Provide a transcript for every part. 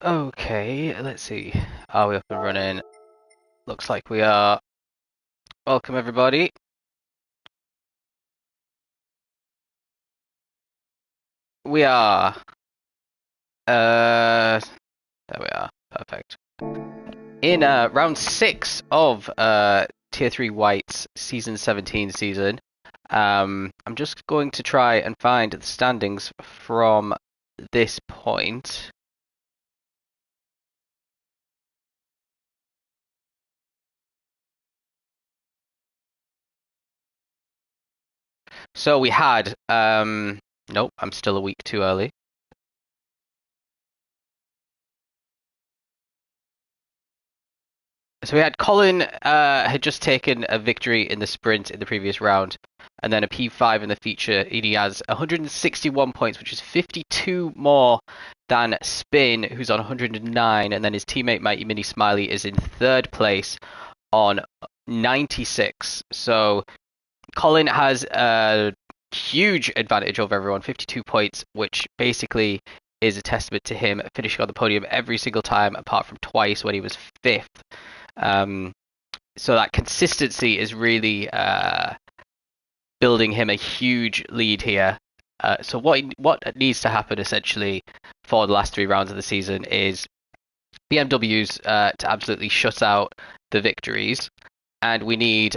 Okay, let's see. Are we up and running? Looks like we are. Welcome, everybody. We are. There we are. Perfect. In round 6 of Tier 3 White's Season 17 season. I'm just going to try and find the standings from this point. So we had. Nope, I'm still a week too early. So we had Colin had just taken a victory in the sprint in the previous round, and then a P5 in the feature. He has 161 points, which is 52 more than Spin, who's on 109, and then his teammate Mighty Mini Smiley is in third place on 96. So Colin has a huge advantage over everyone, 52 points, which basically is a testament to him finishing on the podium every single time, apart from twice when he was fifth. So that consistency is really building him a huge lead here. So what needs to happen essentially for the last 3 rounds of the season is BMWs to absolutely shut out the victories, and we need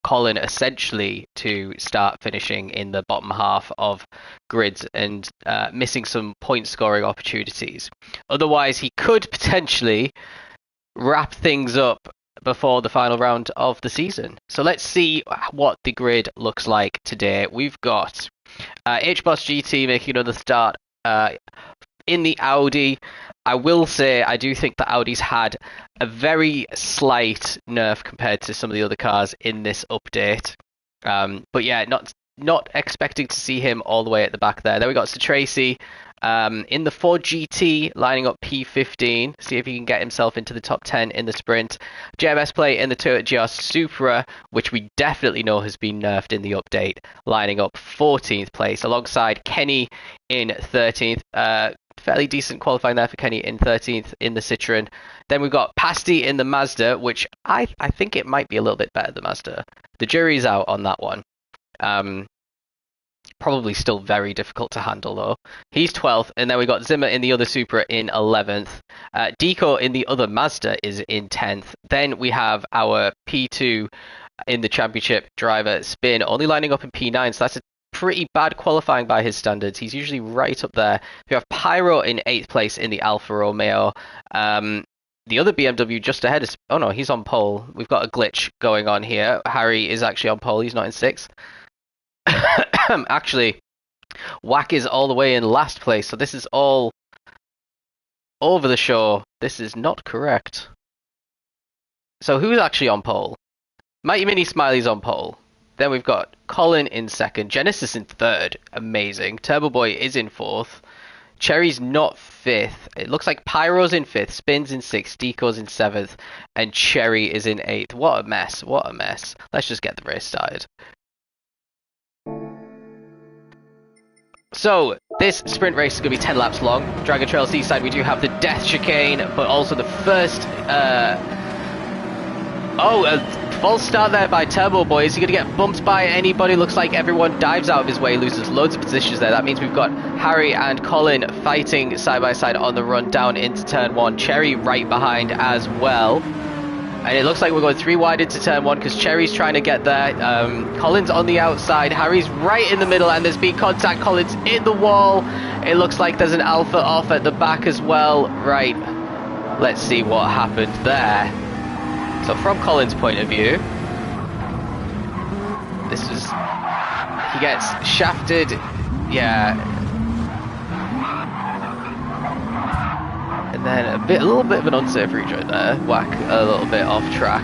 Colin essentially to start finishing in the bottom half of grids and missing some point scoring opportunities. Otherwise, he could potentially wrap things up before the final round of the season. So let's see what the grid looks like today. We've got HBoss GT making another start in the Audi. I will say I do think the Audi's had a very slight nerf compared to some of the other cars in this update. But yeah, not expecting to see him all the way at the back there. Then we got Sir Tracy in the Ford GT, lining up P15, see if he can get himself into the top 10 in the sprint. JMS Play in the Toyota GR Supra, which we definitely know has been nerfed in the update, lining up 14th place, alongside Kenny in 13th. Fairly decent qualifying there for Kenny in 13th in the Citroen. Then we've got Pasty in the Mazda, which I think it might be a little bit better than Mazda. The jury's out on that one. Probably still very difficult to handle though. He's 12th, and then we got Zimmer in the other Supra in 11th. Deco in the other Mazda is in 10th. Then we have our P2 in the championship driver Spin, only lining up in P9, so that's a pretty bad qualifying by his standards. He's usually right up there. We have Pyro in 8th place in the Alfa Romeo. The other BMW just ahead is... Oh no, he's on pole. We've got a glitch going on here. Harry is actually on pole. He's not in 6th. Actually, Whack is all the way in last place, so this is all over the show. This is not correct. So who's actually on pole? Mighty Mini Smiley's on pole. Then we've got Colin in 2nd, Genesis in 3rd, amazing. Turbo Boy is in 4th. Cherry's not 5th. It looks like Pyro's in 5th, Spin's in 6th, Deco's in 7th, and Cherry is in 8th. What a mess, what a mess. Let's just get the race started. So, this sprint race is going to be 10 laps long. Dragon Trail Seaside, we do have the Death Chicane, but also the first... a false start there by Turbo Boy. Is he going to get bumped by anybody? Looks like everyone dives out of his way, loses loads of positions there. That means we've got Harry and Colin fighting side by side on the run down into turn 1. Cherry right behind as well. And it looks like we're going 3 wide into turn 1 because Cherry's trying to get there. Colin's on the outside. Harry's right in the middle, and there's been contact. Colin's in the wall. It looks like there's an Alpha off at the back as well. Right. Let's see what happened there. So from Colin's point of view, this was... He gets shafted. Yeah. And then a little bit of an unsafe rejoin there. Whack a little bit off track.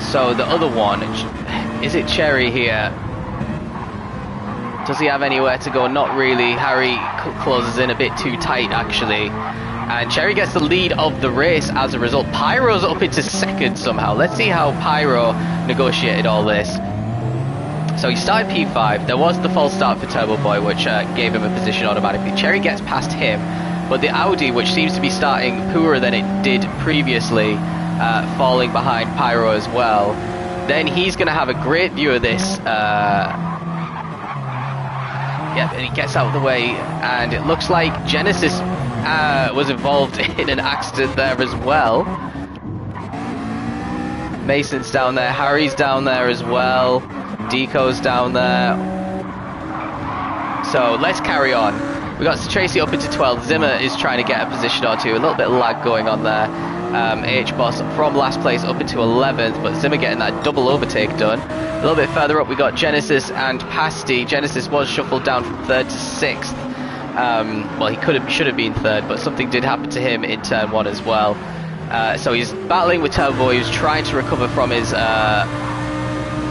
So the other one, is it Cherry here? Does he have anywhere to go? Not really. Harry closes in a bit too tight actually. And Cherry gets the lead of the race as a result. Pyro's up into 2nd somehow. Let's see how Pyro negotiated all this. So he started P5. There was the false start for Turbo Boy, which gave him a position automatically. Cherry gets past him, but the Audi, which seems to be starting poorer than it did previously, falling behind Pyro as well. Then he's going to have a great view of this. Yeah, and he gets out of the way, and it looks like Genesis was involved in an accident there as well. Mason's down there, Harry's down there as well, Deco's down there. So let's carry on. We got Tracy up into 12th. Zimmer is trying to get a position or two. A little bit of lag going on there. H-Boss from last place up into 11th, but Zimmer getting that double overtake done. A little bit further up we got Genesis and Pasty. Genesis was shuffled down from 3rd to 6th. Well, he should have been 3rd, but something did happen to him in turn 1 as well. So he's battling with Turbo Boy, who's trying to recover from his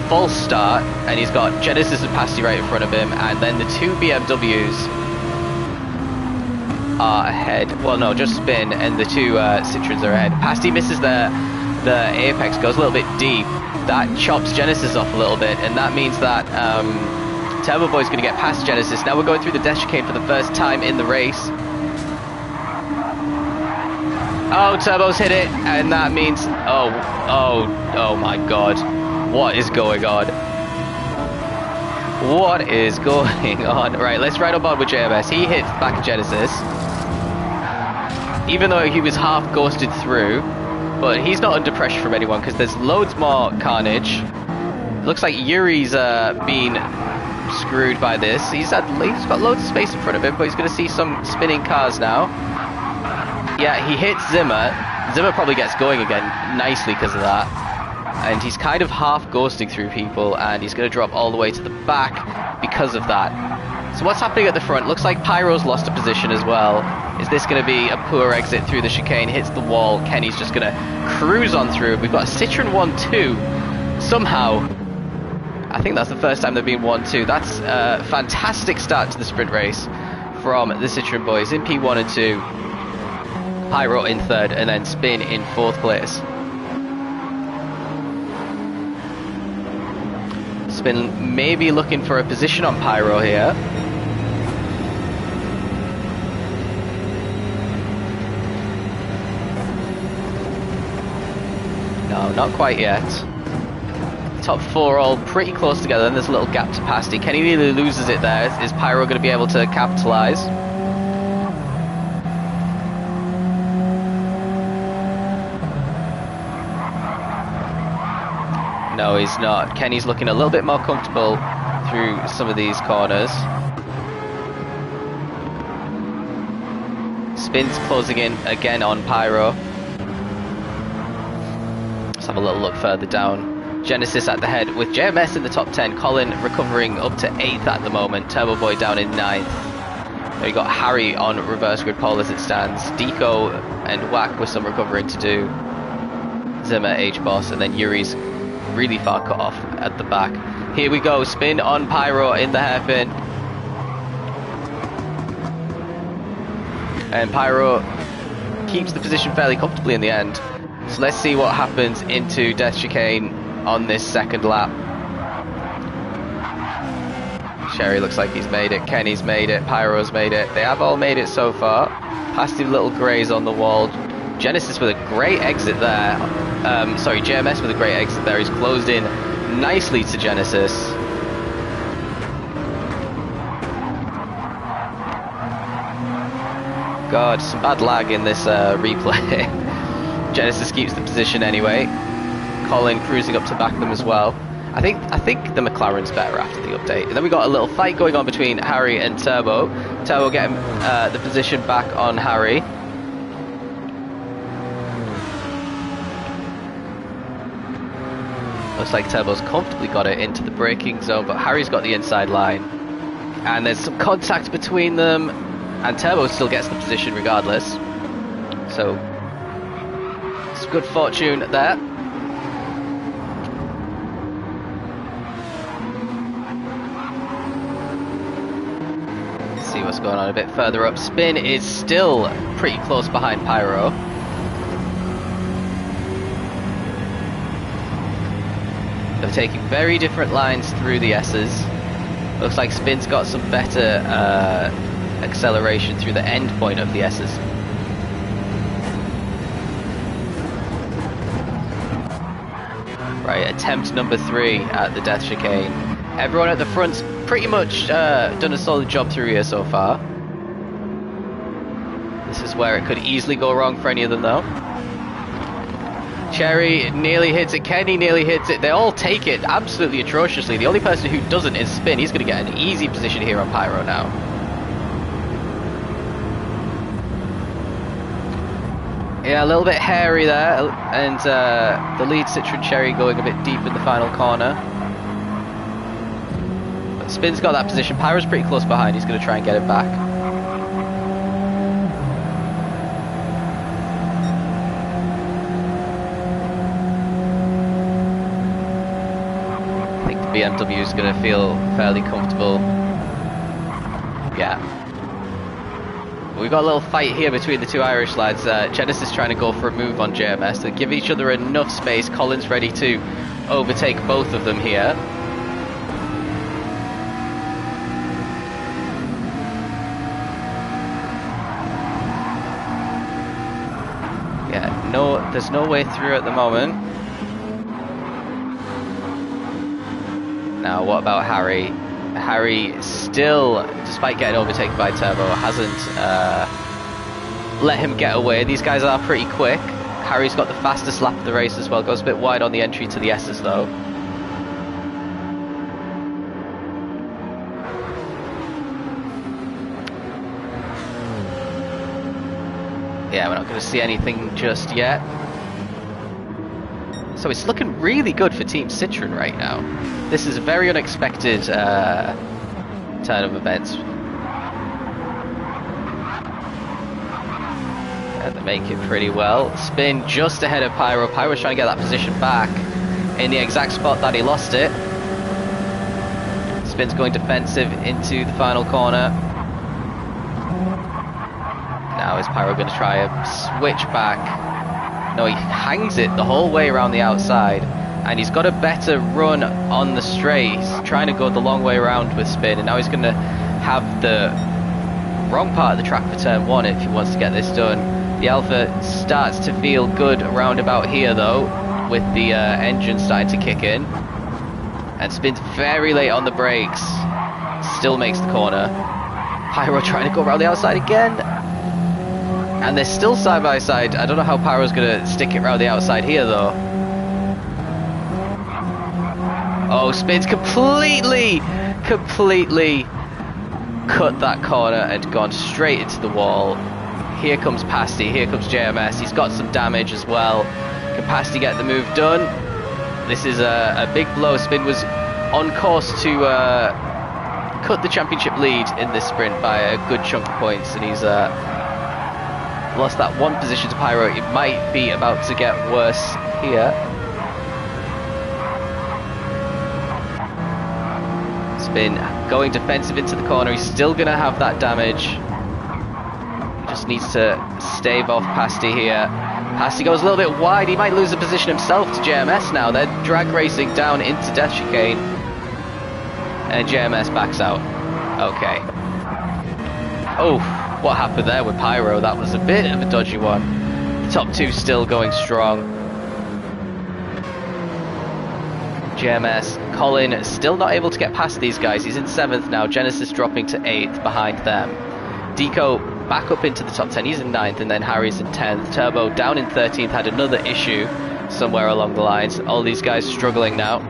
false start, and he's got Genesis and Pasty right in front of him, and then the two BMWs are ahead. Well, no, just Spin, and the two Citroens are ahead. Pasty misses the apex, goes a little bit deep. That chops Genesis off a little bit, and that means that Turbo Boy's going to get past Genesis. Now we're going through the death chicane for the first time in the race. Oh, Turbo's hit it, and that means... Oh my god. What is going on? What is going on? Right, let's ride on board with JMS. He hits back at Genesis. Even though he was half ghosted through, but he's not under pressure from anyone because there's loads more carnage. Looks like Yuri's been screwed by this. He's got loads of space in front of him, but he's going to see some spinning cars now. Yeah, he hits Zimmer. Zimmer probably gets going again nicely because of that. And he's kind of half ghosting through people, and he's going to drop all the way to the back because of that. So what's happening at the front? Looks like Pyro's lost a position as well. Is this going to be a poor exit through the chicane? Hits the wall. Kenny's just going to cruise on through. We've got a Citroen 1-2. Somehow, I think that's the first time they've been 1-2. That's a fantastic start to the sprint race from the Citroen boys in P1 and 2. Pyro in 3rd, and then Spin in 4th place. Spin maybe looking for a position on Pyro here. No, not quite yet. Top 4 all pretty close together, and there's a little gap to Pasty. Kenny nearly loses it there. Is Pyro going to be able to capitalise? No, he's not. Kenny's looking a little bit more comfortable through some of these corners. Spin's closing in again on Pyro. Let's have a little look further down. Genesis at the head with JMS in the top 10. Colin recovering up to 8th at the moment. Turbo Boy down in 9th. We got Harry on reverse grid pole as it stands. Deco and Whack with some recovering to do. Zimmer, H-Boss, and then Yuri's really far cut off at the back. Here we go, Spin on Pyro in the hairpin. And Pyro keeps the position fairly comfortably in the end. So let's see what happens into Death Chicane on this second lap. Sherry looks like he's made it, Kenny's made it, Pyro's made it. They have all made it so far. Past the little greys on the wall. Genesis with a great exit there. Sorry, JMS with a great exit there. He's closed in nicely to Genesis. God, some bad lag in this replay. Genesis keeps the position anyway. Colin cruising up to back them as well. I think the McLaren's better after the update. And then we got a little fight going on between Harry and Turbo. Turbo getting the position back on Harry. Looks like Turbo's comfortably got it into the braking zone, but Harry's got the inside line. And there's some contact between them, and Turbo still gets the position regardless. So, it's good fortune there. Let's see what's going on a bit further up. Spin is still pretty close behind Pyro. The They're taking very different lines through the S's. Looks like Spin's got some better acceleration through the end point of the S's. Right, attempt number 3 at the Death Chicane. Everyone at the front's pretty much done a solid job through here so far. This is where it could easily go wrong for any of them though. Cherry nearly hits it, Kenny nearly hits it. They all take it absolutely atrociously. The only person who doesn't is Spin. He's going to get an easy position here on Pyro now. Yeah, a little bit hairy there, and the lead Citroen Cherry going a bit deep in the final corner. But Spin's got that position. Pyro's pretty close behind. He's going to try and get it back. BMW is going to feel fairly comfortable. Yeah. We've got a little fight here between the two Irish lads. Genesis trying to go for a move on JMS. They give each other enough space. Colin's ready to overtake both of them here. Yeah, no, there's no way through at the moment. Now, what about Harry? Harry still, despite getting overtaken by Turbo, hasn't let him get away. These guys are pretty quick. Harry's got the fastest lap of the race as well. Goes a bit wide on the entry to the S's though. Yeah, we're not going to see anything just yet. So it's looking really good for Team Citroen right now. This is a very unexpected turn of events. And they make it pretty well. Spin just ahead of Pyro. Pyro's trying to get that position back in the exact spot that he lost it. Spin's going defensive into the final corner. Now is Pyro going to try a switch back? No, he hangs it the whole way around the outside, and he's got a better run on the straight. He's trying to go the long way around with Spin, and now he's going to have the wrong part of the track for turn 1 if he wants to get this done. The Alpha starts to feel good around about here though, with the engine starting to kick in, and Spin's very late on the brakes, still makes the corner. Pyro trying to go around the outside again. And they're still side by side. I don't know how Pyro's going to stick it around the outside here though. Oh, Spin's completely cut that corner and gone straight into the wall. Here comes Pasty, here comes JMS. He's got some damage as well. Can Pasty get the move done? This is a big blow. Spin was on course to cut the championship lead in this sprint by a good chunk of points, and he's lost that one position to Pyro. It might be about to get worse here. Spin going defensive into the corner. He's still going to have that damage. He just needs to stave off Pasty here. Pasty goes a little bit wide. He might lose the position himself to JMS now. They're drag racing down into Death Chicane. And JMS backs out. Okay. Oh. What happened there with Pyro? That was a bit of a dodgy one. The top two still going strong. JMS, Colin still not able to get past these guys. He's in 7th now. Genesis dropping to 8th behind them. Deco back up into the top 10. He's in 9th, and then Harry's in 10th. Turbo down in 13th. Had another issue somewhere along the lines. All these guys struggling now.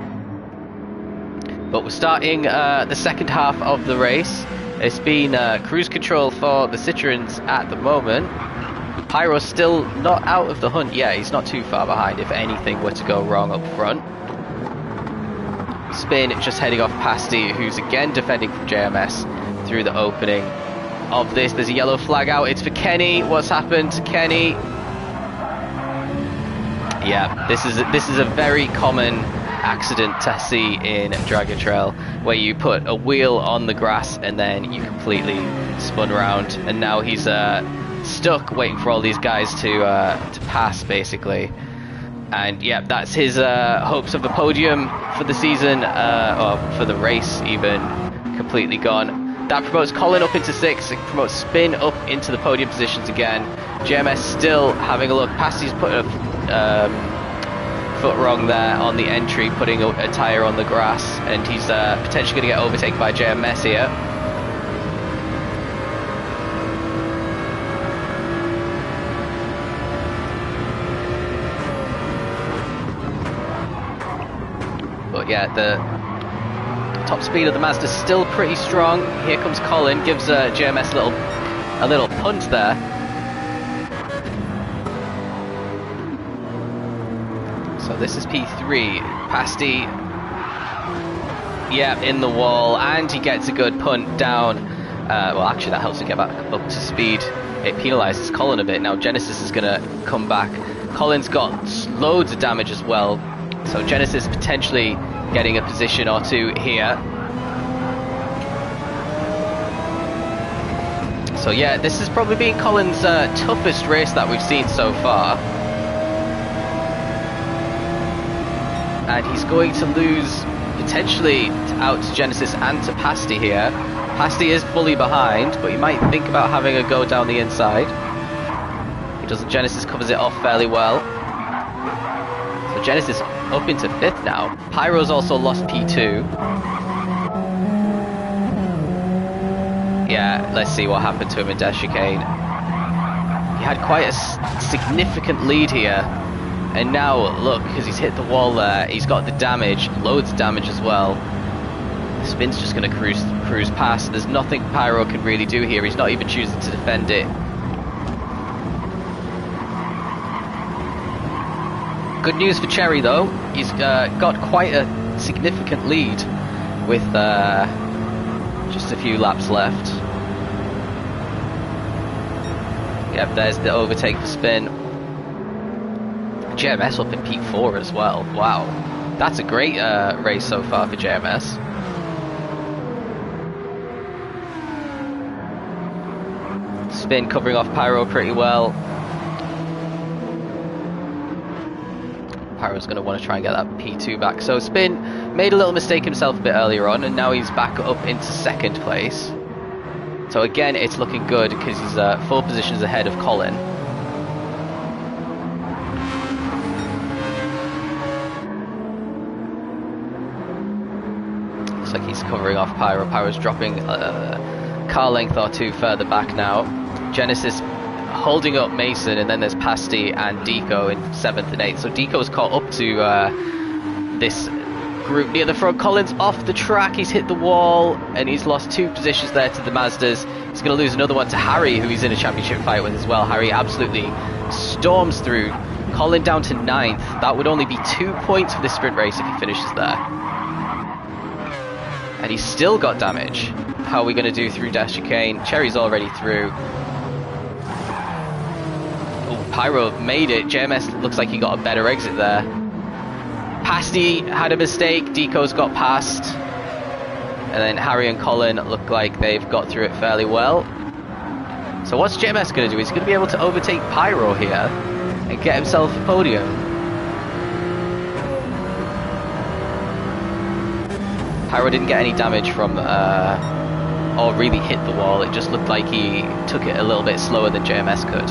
But we're starting the second half of the race. It's been cruise control for the Citroens at the moment. Pyro's still not out of the hunt yet. He's not too far behind if anything were to go wrong up front. Spin just heading off Pasty, who's again defending from JMS through the opening of this. There's a yellow flag out. It's for Kenny. What's happened to Kenny? Yeah, this is a very common accident to see in Dragon Trail, where you put a wheel on the grass and then you completely spun around, and now he's stuck waiting for all these guys to pass basically. And yeah, that's his hopes of the podium for the season, or for the race even, completely gone. That promotes Colin up into 6th, it promotes Spin up into the podium positions again. JMS still having a look. Pasty's put a foot wrong there on the entry, putting a tyre on the grass, and he's potentially going to get overtaken by JMS here. But yeah, the top speed of the Mazda is still pretty strong. Here comes Colin, gives JMS a little punt there. So this is P3. Pasty, yeah, in the wall, and he gets a good punt down. Well, actually that helps him get back up to speed. It penalises Colin a bit. Now Genesis is going to come back. Colin's got loads of damage as well, so Genesis potentially getting a position or two here. So yeah, this has probably been Colin's toughest race that we've seen so far. And he's going to lose potentially out to Genesis and to Pasty here. Pasty is fully behind, but you might think about having a go down the inside. He doesn't. Genesis covers it off fairly well. So Genesis up into 5th now. Pyro's also lost P2. Yeah, let's see what happened to him in Death Chicane. He had quite a significant lead here. And now, look, because he's hit the wall there, he's got the damage, loads of damage as well. Spin's just going to cruise past. There's nothing Pyro can really do here. He's not even choosing to defend it. Good news for Cherry though. He's got quite a significant lead with just a few laps left. Yep, there's the overtake for Spin. JMS up in P4 as well. Wow, that's a great race so far for JMS. Spin covering off Pyro pretty well. Pyro's going to want to try and get that P2 back. So Spin made a little mistake himself a bit earlier on, and now he's back up into 2nd place. So again, it's looking good because he's 4 positions ahead of Colin. Looks like he's covering off Pyro. Pyro's dropping a car length or 2 further back now. Genesis holding up Mason, and then there's Pasty and Deco in 7th and 8th. So Deco's caught up to this group near the front. Colin's off the track, he's hit the wall, and he's lost 2 positions there to the Mazdas. He's going to lose another one to Harry, who he's in a championship fight with as well. Harry absolutely storms through. Colin down to 9th. That would only be 2 points for this sprint race if he finishes there. And he's still got damage. How are we going to do through Death Chicane? Cherry's already through. Pyro made it. JMS looks like he got a better exit there. Pasty had a mistake. Deco's got past. And then Harry and Colin look like they've got through it fairly well. So what's JMS going to do? He's going to be able to overtake Pyro here and get himself a podium. Pyro didn't get any damage from or really hit the wall. It just looked like he took it a little bit slower than JMS could.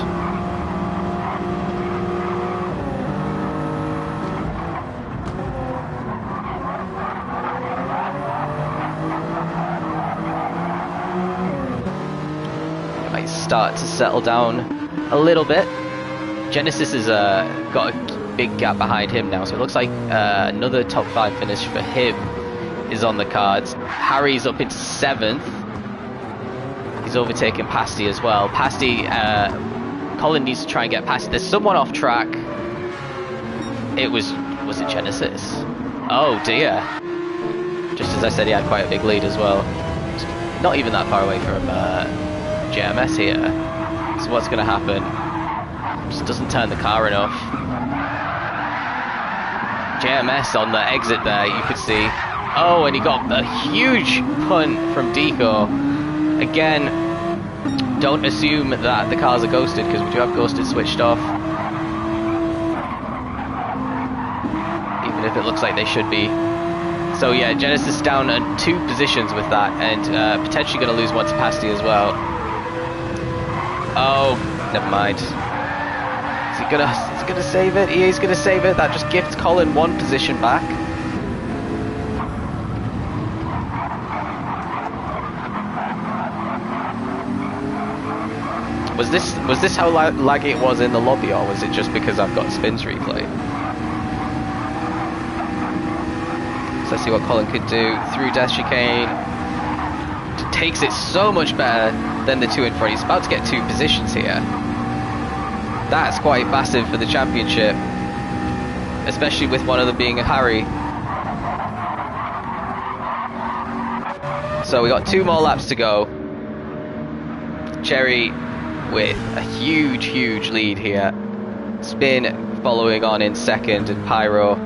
Start to settle down a little bit. Genesis has got a big gap behind him now, so it looks like another top 5 finish for him is on the cards. Harry's up into 7th. He's overtaken Pasty as well. Pasty, Colin needs to try and get past. There's someone off track. Was it Genesis? Oh dear. Just as I said, he had quite a big lead as well. Not even that far away from JMS here. So what's going to happen? Just doesn't turn the car enough. JMS on the exit there, you could see. Oh, and he got a huge punt from Deco. Again, don't assume that the cars are ghosted, because we do have ghosted switched off. it looks like they should be. So yeah, Genesis down 2 positions with that, and potentially going to lose one to Pasty as well. Oh, never mind. Is he gonna save it? He is gonna save it. That just gifts Colin 1 position back. Was this how laggy it was in the lobby, or was it just because I've got spins replay? So let's see what Colin could do through Death Chicane. Takes it so much better than the 2 in front. He's about to get 2 positions here. That's quite massive for the championship, especially with one of them being a Harry. So we got 2 more laps to go. Cherry with a huge lead here. Spin following on in second, and Pyro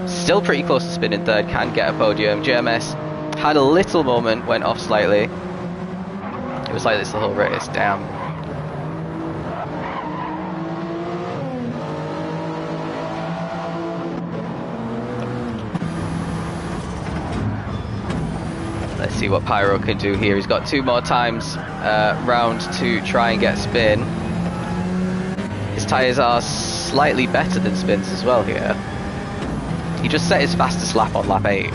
still pretty close to Spin in third, can get a podium. GMS had a little moment, went off slightly. It was like this the whole race, damn. Let's see what Pyro can do here. He's got 2 more times round to try and get Spin. His tyres are slightly better than Spin's as well here. He just set his fastest lap on lap 8.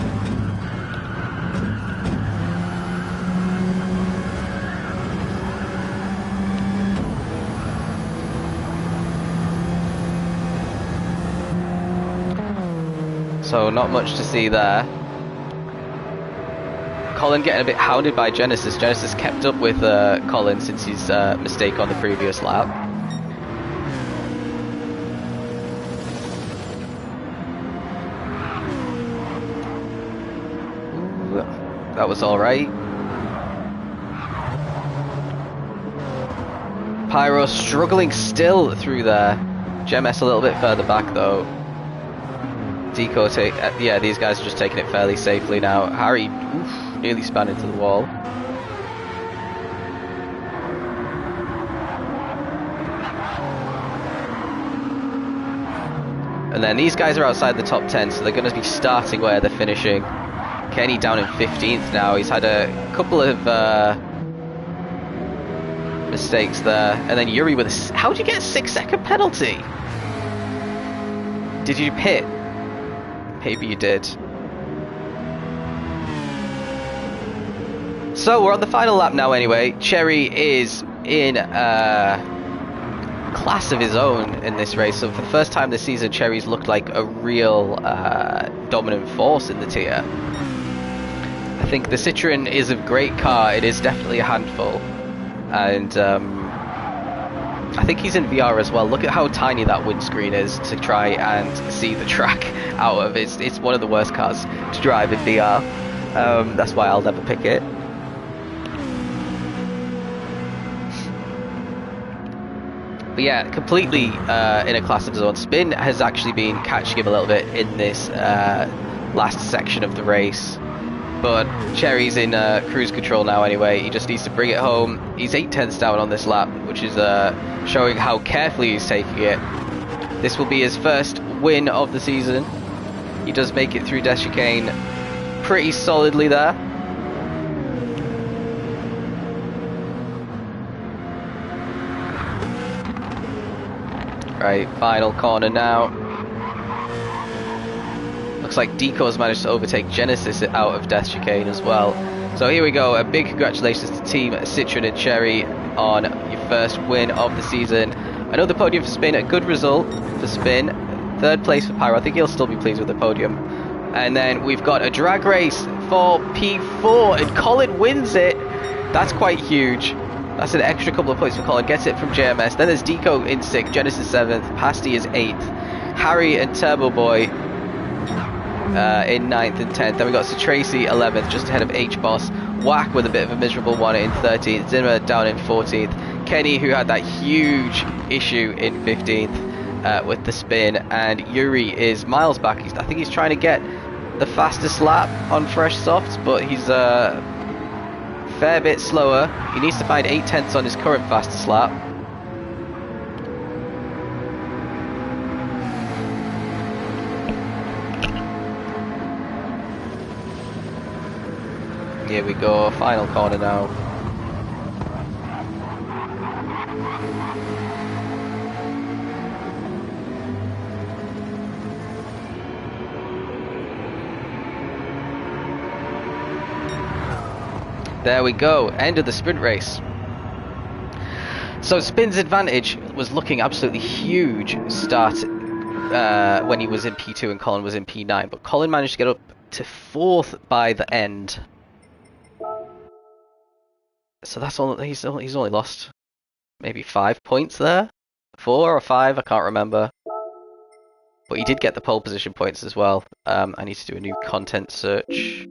So not much to see there. Colin getting a bit hounded by Genesis. Genesis kept up with Colin since his mistake on the previous lap. Ooh, that was alright. Pyro struggling still through there. GMS a little bit further back though. Deco yeah, these guys are just taking it fairly safely now. Harry, oof, nearly span into the wall. And then these guys are outside the top 10, so they're going to be starting where they're finishing. Kenny down in 15th now. He's had a couple of mistakes there. And then Yuri with a... How did you get a 6-second penalty? Did you pit? Maybe you did. So we're on the final lap now anyway. Cherry is in a class of his own in this race. So for the first time this season, Cherry's looked like a real dominant force in the tier. I think the Citroen is a great car. It is definitely a handful. And I think he's in VR as well. Look at how tiny that windscreen is to try and see the track out of. It's one of the worst cars to drive in VR. That's why I'll never pick it. But yeah, completely in a class of his own. Spin has actually been catching him a little bit in this last section of the race. But Cherry's in cruise control now anyway. He just needs to bring it home. He's 8/10 down on this lap, which is showing how carefully he's taking it. This will be his first win of the season. He does make it through Death Chicane pretty solidly there. Right, final corner now. Looks like Deco's managed to overtake Genesis out of Death Chicane as well. So here we go. A big congratulations to Team Citroen and Cherry on your first win of the season. Another podium for Spin. A good result for Spin. 3rd place for Pyro. I think he'll still be pleased with the podium. And then we've got a drag race for P4, and Colin wins it. That's quite huge. That's an extra couple of points for Colin. Gets it from JMS. Then there's Deco in 6th, Genesis 7th, Pasty is 8th, Harry and Turbo Boy in 9th and 10th. Then we got Sir Tracy 11th, just ahead of H-Boss. Whack with a bit of a miserable one in 13th. Zimmer down in 14th. Kenny, who had that huge issue in 15th with the spin. And Yuri is miles back. I think he's trying to get the fastest lap on fresh softs, but he's a fair bit slower. He needs to find 8/10 on his current fastest lap. Here we go, final corner now. There we go, end of the sprint race. So Spin's advantage was looking absolutely huge start when he was in P2 and Colin was in P9, but Colin managed to get up to 4th by the end. So that's all. He's only lost maybe 5 points there, 4 or 5, I can't remember. But he did get the pole position points as well. I need to do a new content search.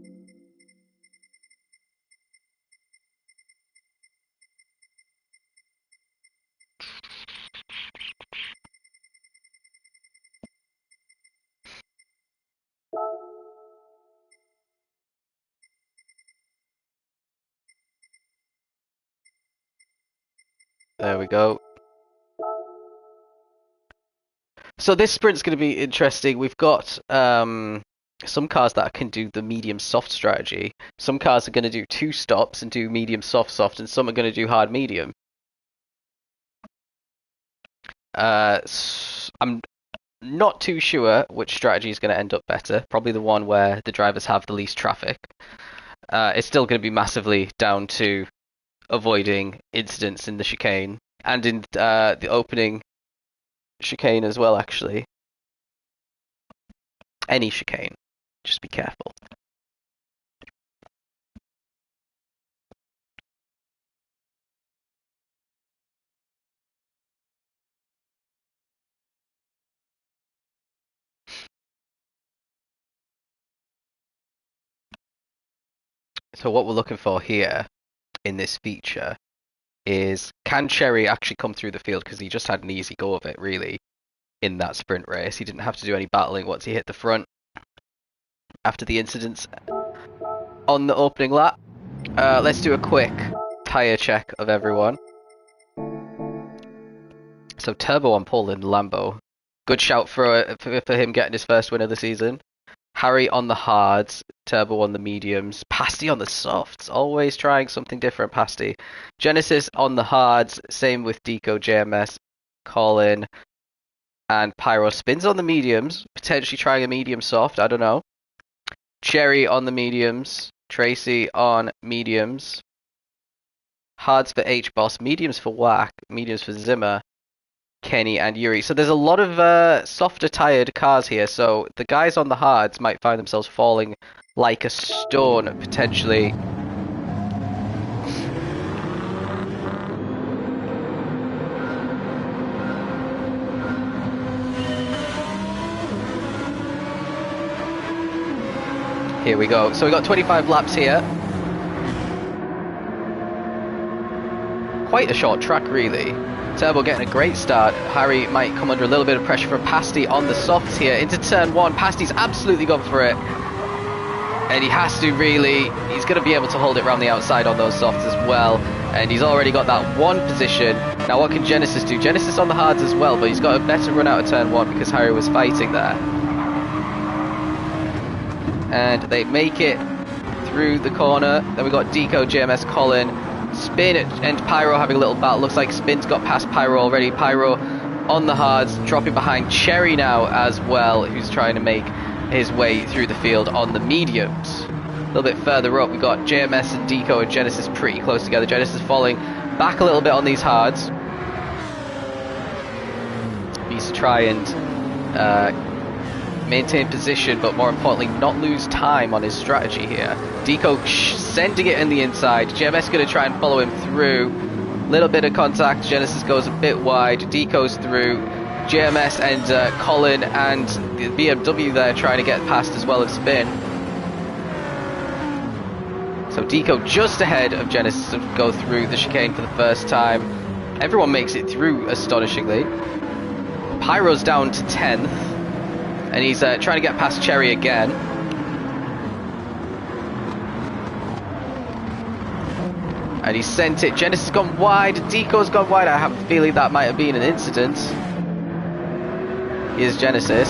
There we go. So this sprint's going to be interesting. We've got some cars that can do the medium soft strategy. Some cars are going to do 2 stops and do medium soft, and some are going to do hard medium. I'm not too sure which strategy is going to end up better. Probably the one where the drivers have the least traffic. It's still going to be massively down to avoiding incidents in the chicane and in the opening chicane as well, actually. Any chicane. Just be careful. So what we're looking for here in this feature is, can Cherry actually come through the field, because he just had an easy go of it, really, in that sprint race. He didn't have to do any battling once he hit the front after the incidents on the opening lap. Let's do a quick tyre check of everyone. So Turbo on pole in Lambo. Good shout for him getting his first win of the season. Harry on the hards, Turbo on the mediums, Pasty on the softs, always trying something different, Pasty. Genesis on the hards, same with Deco, JMS, Colin, and Pyro. Spins on the mediums, potentially trying a medium soft, I don't know. Cherry on the mediums, Tracy on mediums, hards for H-Boss, mediums for Whack, mediums for Zimmer, Kenny and Yuri. So there's a lot of softer tired cars here, so the guys on the hards might find themselves falling like a stone, potentially. Here we go. So we got 25 laps here. Quite a short track, really. Turbo getting a great start. Harry might come under a little bit of pressure from Pasty on the softs here. Into turn 1, Pasty's absolutely gone for it. And he has to really, he's going to be able to hold it around the outside on those softs as well. And he's already got that 1 position. Now what can Genesis do? Genesis on the hards as well, but he's got a better run out of turn 1 because Harry was fighting there. And they make it through the corner. Then we've got Deco, JMS, Colin, Spin and Pyro having a little battle. Looks like Spin's got past Pyro already. Pyro on the hards, dropping behind Cherry now as well, who's trying to make his way through the field on the mediums. A little bit further up, we've got JMS and Deco and Genesis pretty close together. Genesis falling back a little bit on these hards. Needs to try and maintain position, but more importantly not lose time on his strategy here. Deco sending it in the inside. JMS going to try and follow him through. Little bit of contact. Genesis goes a bit wide. Deco's through. JMS and Colin and the BMW there trying to get past as well as Spin. So Deco just ahead of Genesis to go through the chicane for the first time. Everyone makes it through astonishingly. Pyro's down to 10th. And he's trying to get past Cherry again. And he sent it. Genesis has gone wide. Deco's gone wide. I have a feeling that might have been an incident. Here's Genesis.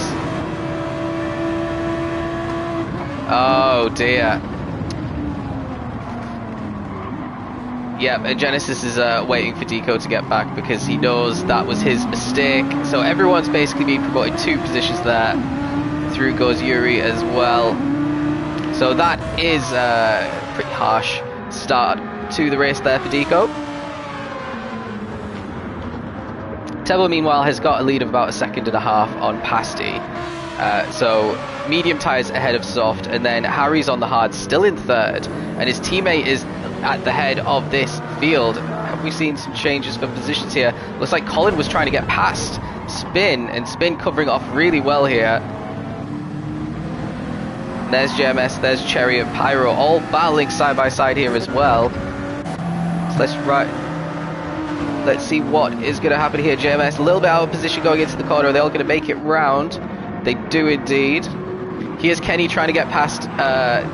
Oh dear. Yeah, and Genesis is waiting for Deco to get back because he knows that was his mistake. So everyone's basically being promoted 2 positions there. Through goes Yuri as well. So that is a pretty harsh start to the race there for Deco. Tebo, meanwhile, has got a lead of about 1.5 seconds on Pasty. So medium tyres ahead of soft, and then Harry's on the hard, still in 3rd, and his teammate is at the head of this field. Have we seen some changes for positions here? Looks like Colin was trying to get past Spin, and Spin covering off really well here. There's JMS, there's Cherry and Pyro, all battling side by side here as well. So let's see what is going to happen here. JMS a little bit out of position going into the corner. Are they all going to make it round? They do indeed. Here's Kenny trying to get past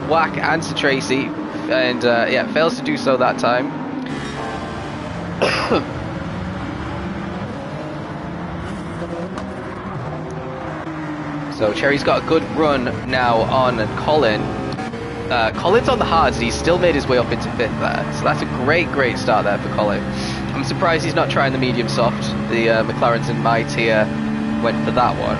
Whack and Sir Tracy, and yeah, fails to do so that time. So Cherry's got a good run now on Colin. Colin's on the hards, and he's still made his way up into 5th there. So that's a great start there for Colin. I'm surprised he's not trying the medium soft. The McLarens in my tier went for that one.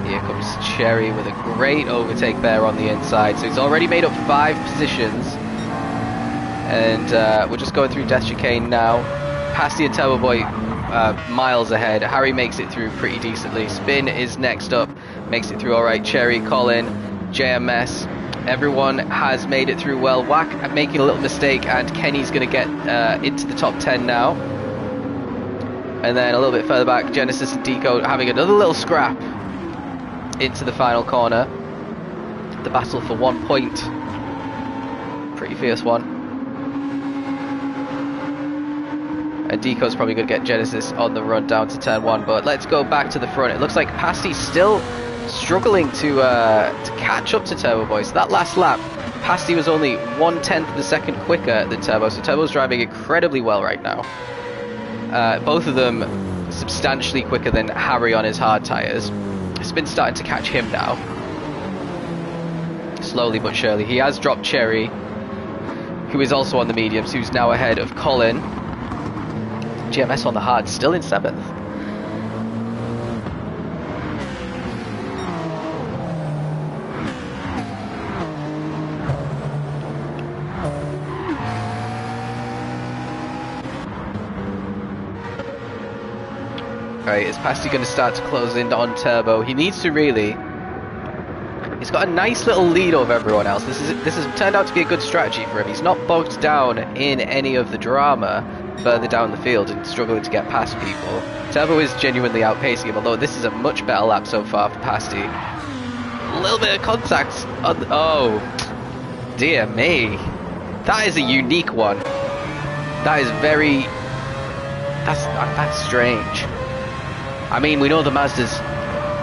Here comes Cherry with a great overtake there on the inside. So he's already made up 5 positions. And we're just going through Death Chicane now. Pasty and Turbo Boy miles ahead. Harry makes it through pretty decently. Spin is next up, makes it through alright. Cherry, Colin, JMS, everyone has made it through well. Whack making a little mistake, and Kenny's going to get into the top 10 now. And then a little bit further back, Genesis and Deco having another little scrap into the final corner. The battle for 1 point. Pretty fierce one. And Deco's probably going to get Genesis on the run down to turn 1, but let's go back to the front. It looks like Pasty's still struggling to catch up to Turbo Boy. So that last lap, Pasty was only 1/10 of a second quicker than Turbo, so Turbo's driving incredibly well right now. Both of them substantially quicker than Harry on his hard tyres. Spin starting to catch him now. Slowly but surely. He has dropped Cherry, who is also on the mediums, who's now ahead of Colin. GMS on the hard, still in 7th. Alright, is Pasty going to start to close in on Turbo? He needs to really. He's got a nice little lead over everyone else. This has turned out to be a good strategy for him. He's not bogged down in any of the drama further down the field and struggling to get past people. Turbo is genuinely outpacing him, although this is a much better lap so far for Pasty. A little bit of contact on the, oh dear me, that is a unique one. That is very, that's strange. I mean, we know the Mazda's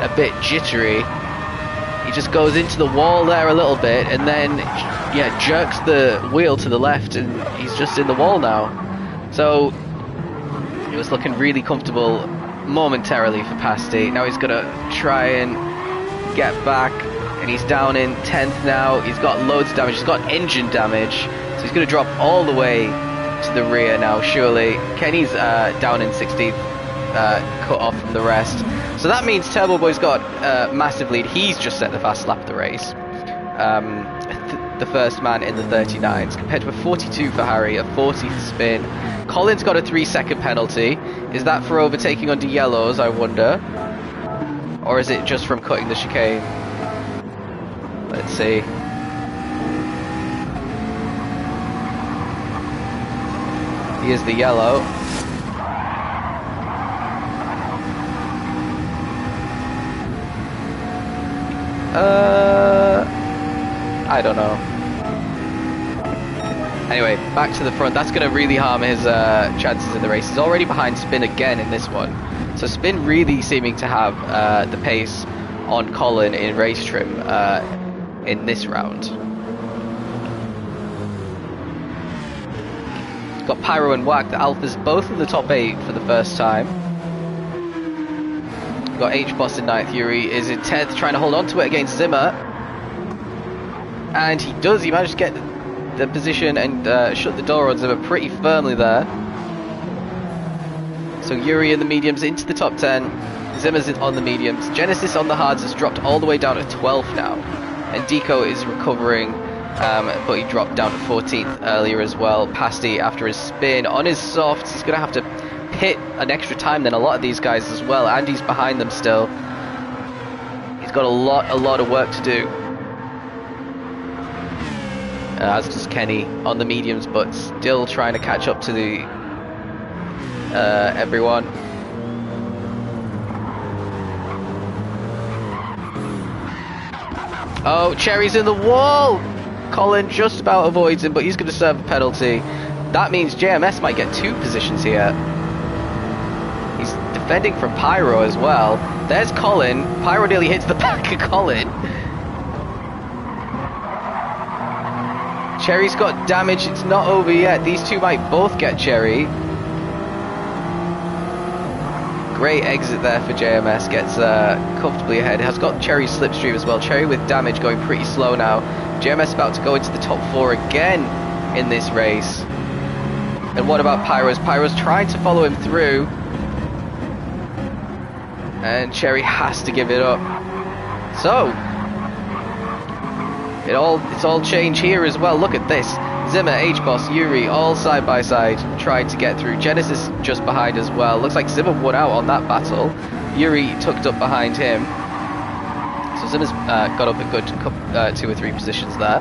a bit jittery. He just goes into the wall there a little bit and then yeah, jerks the wheel to the left, and he's just in the wall now. So it was looking really comfortable momentarily for Pasty. Now he's gonna try and get back, and he's down in 10th now. He's got loads of damage, he's got engine damage, so he's gonna drop all the way to the rear now, surely. Kenny's down in 16th, cut off from the rest. So that means Turbo Boy's got a massive lead. He's just set the fast lap of the race. The first man in the 39s, compared to a 42 for Harry, a 40 for Spin. Colin's got a 3-second penalty. Is that for overtaking under yellows, I wonder? Or is it just from cutting the chicane? Let's see. Here's the yellow. I don't know. Anyway, back to the front. That's going to really harm his chances in the race. He's already behind Spin again in this one. So Spin really seeming to have the pace on Colin in race trim in this round. Got Pyro and Whack, the Alphas, both in the top 8 for the first time. Got H-Boss in 9th. Yuri is in 10th, trying to hold on to it against Zimmer. And he does, he managed to get the position and shut the door on Zimmer pretty firmly there. So Yuri in the mediums into the top 10. Zimmer's on the mediums. Genesis on the hards has dropped all the way down to 12th now. And Deco is recovering, but he dropped down to 14th earlier as well. Pasty after his spin on his softs. He's going to have to pit an extra time than a lot of these guys as well. Andy's behind them still. He's got a lot of work to do. As does Kenny on the mediums, but still trying to catch up to the everyone. Oh, Cherry's in the wall! Colin just about avoids him, but he's going to serve a penalty. That means JMS might get 2 positions here. He's defending from Pyro as well. There's Colin. Pyro nearly hits the back of Colin. Cherry's got damage. It's not over yet. These two might both get Cherry. Great exit there for JMS. Gets comfortably ahead. Has got Cherry's slipstream as well. Cherry with damage going pretty slow now. JMS about to go into the top 4 again in this race. And what about Pyro's? Pyro's trying to follow him through. And Cherry has to give it up. So it's all change here as well. Look at this. Zimmer, H-Boss, Yuri, all side by side, trying to get through. Genesis just behind as well. Looks like Zimmer won out on that battle. Yuri tucked up behind him. So Zimmer's got up a good 2 or 3 positions there.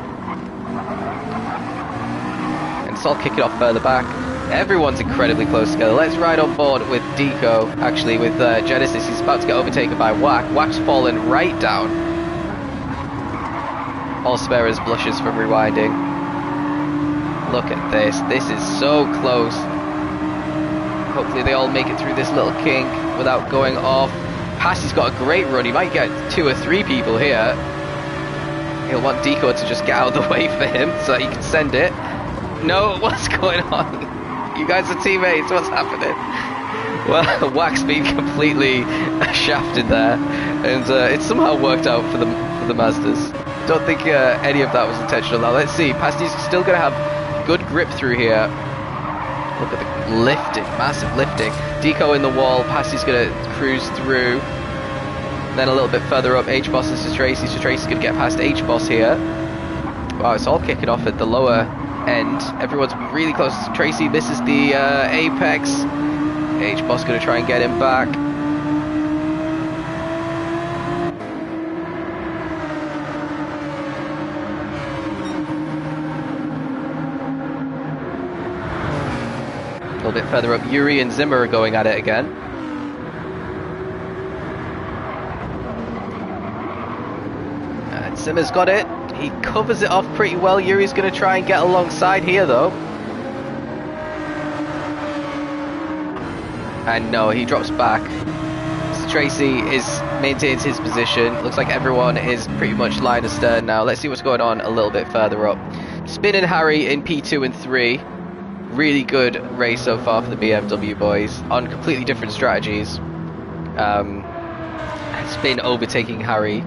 And it's all kicking off further back. Everyone's incredibly close together. Let's ride on board with Deco, actually with Genesis. He's about to get overtaken by Wack. Wack's fallen right down. All Sparrows blushes from rewinding. Look at this. This is so close. Hopefully they all make it through this little kink without going off. Passy's got a great run. He might get 2 or 3 people here. He'll want Deco to just get out of the way for him so that he can send it. No, what's going on? You guys are teammates. What's happening? Well, Wack's been completely shafted there. And it somehow worked out for the Mazdas. Don't think any of that was intentional. Now let's see. Pasty's still going to have good grip through here. Look at the lifting, massive lifting. Deco in the wall. Pasty's going to cruise through. Then a little bit further up, H-Boss is to Tracy. So Tracy's going to get past H-Boss here. Wow, it's all kicking off at the lower end. Everyone's really close to Tracy. This is the apex. H-Boss going to try and get him back. A little bit further up, Yuri and Zimmer are going at it again. And Zimmer's got it. He covers it off pretty well. Yuri's going to try and get alongside here though. And no, he drops back. So Tracy maintains his position. Looks like everyone is pretty much line astern now. Let's see what's going on a little bit further up. Spin and Harry in P2 and 3. Really good race so far for the BMW boys on completely different strategies. Spin overtaking Harry.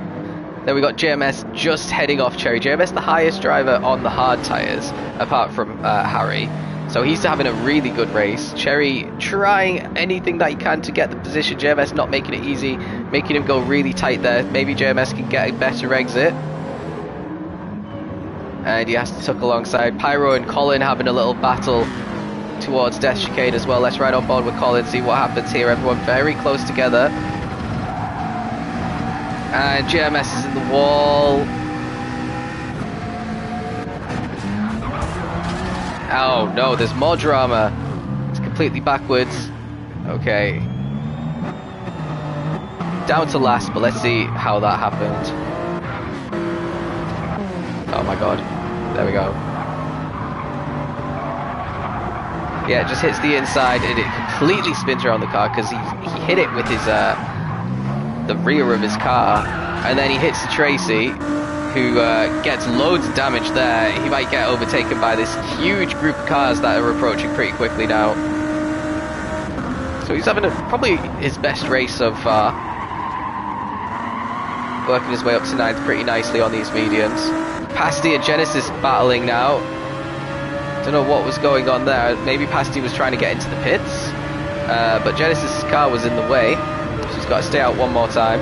Then we got JMS just heading off Cherry. JMS the highest driver on the hard tyres apart from Harry. So he's having a really good race. Cherry trying anything that he can to get the position. JMS not making it easy, making him go really tight there. Maybe JMS can get a better exit. And he has to tuck alongside. Pyro and Colin having a little battle towards Death Chicane as well. Let's ride on board with Colin, see what happens here. Everyone very close together. And JMS is in the wall. Oh no, there's more drama. It's completely backwards. Okay. Down to last, but let's see how that happened. Oh my god. There we go. Yeah, it just hits the inside and it completely spins around the car because he hit it with his the rear of his car, and then he hits Tracy, who gets loads of damage there. He might get overtaken by this huge group of cars that are approaching pretty quickly now. So he's having probably his best race so far. Working his way up to 9th pretty nicely on these mediums. Pasty and Genesis battling now. Don't know what was going on there. Maybe Pasty was trying to get into the pits, but Genesis' car was in the way, so he's got to stay out one more time.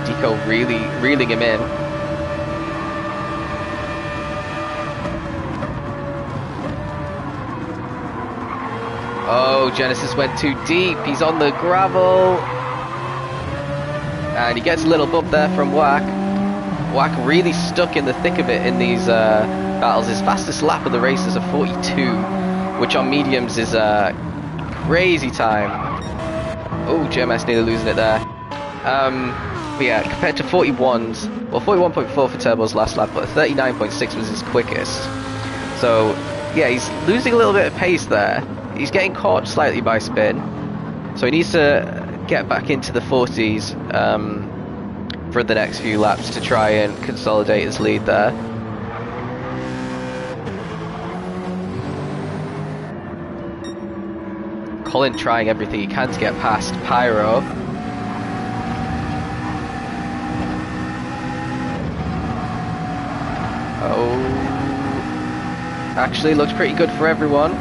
Deco really reeling him in. Oh, Genesis went too deep. He's on the gravel. And he gets a little bump there from Whack. Whack really stuck in the thick of it in these battles. His fastest lap of the race is a 42, which on mediums is a crazy time. Oh, GMS nearly losing it there. But yeah, compared to 41s, well, 41.4 for Turbo's last lap, but 39.6 was his quickest. So yeah, he's losing a little bit of pace there. He's getting caught slightly by spin, so he needs to get back into the 40s for the next few laps to try and consolidate his lead there. Colin trying everything he can to get past Pyro. Oh, actually looks pretty good for everyone.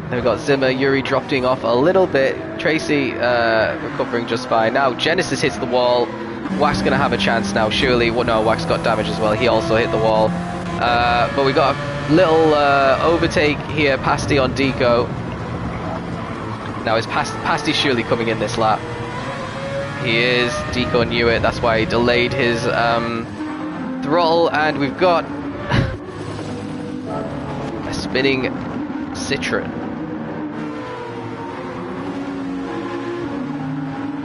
Then we've got Zimmer, Yuri dropping off a little bit, Tracy recovering just fine. Now Genesis hits the wall. Wack's going to have a chance now, surely. Well, no, Wack's got damage as well. He also hit the wall. But we got a little overtake here, Pasty on Deco. Now is Pasty surely coming in this lap? He is. Deco knew it, that's why he delayed his throttle, and we've got a spinning Citroen.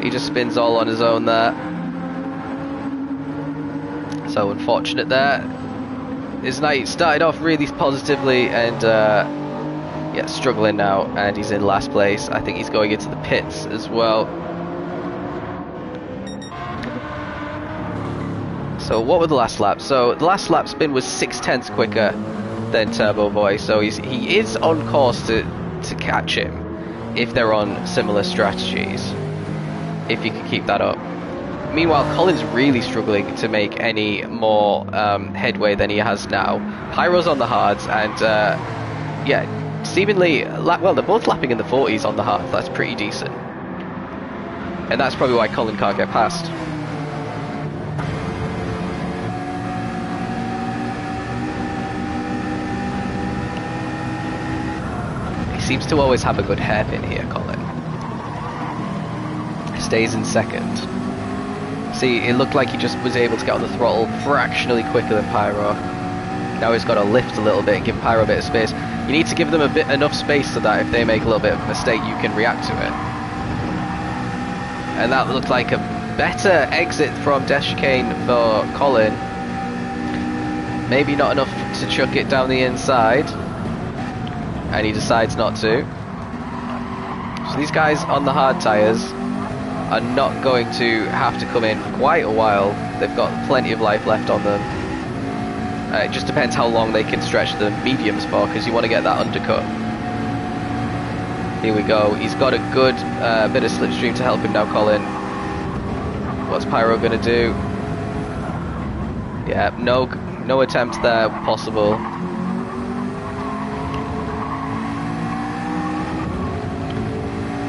He just spins all on his own there. So unfortunate there. His night started off really positively and yeah, struggling now, and he's in last place. I think he's going into the pits as well. So what were the last laps? So the last lap spin was 0.6 quicker than Turbo Boy, so he is on course to catch him if they're on similar strategies, if he can keep that up. Meanwhile, Colin's really struggling to make any more headway than he has now. Pyro's on the hards, and yeah, seemingly, well, they're both lapping in the 40s on the hards. That's pretty decent, and that's probably why Colin can't get past. Seems to always have a good hairpin here, Colin. Stays in second. See, it looked like he just was able to get on the throttle fractionally quicker than Pyro. Now he's got to lift a little bit and give Pyro a bit of space. You need to give them enough space so that if they make a little bit of a mistake, you can react to it. And that looked like a better exit from Death Chicane for Colin. Maybe not enough to chuck it down the inside. And he decides not to. So these guys on the hard tyres are not going to have to come in for quite a while. They've got plenty of life left on them. It just depends how long they can stretch the mediums for, because you want to get that undercut. Here we go. He's got a good bit of slipstream to help him now, Colin. What's Pyro going to do? Yeah, no attempt there possible.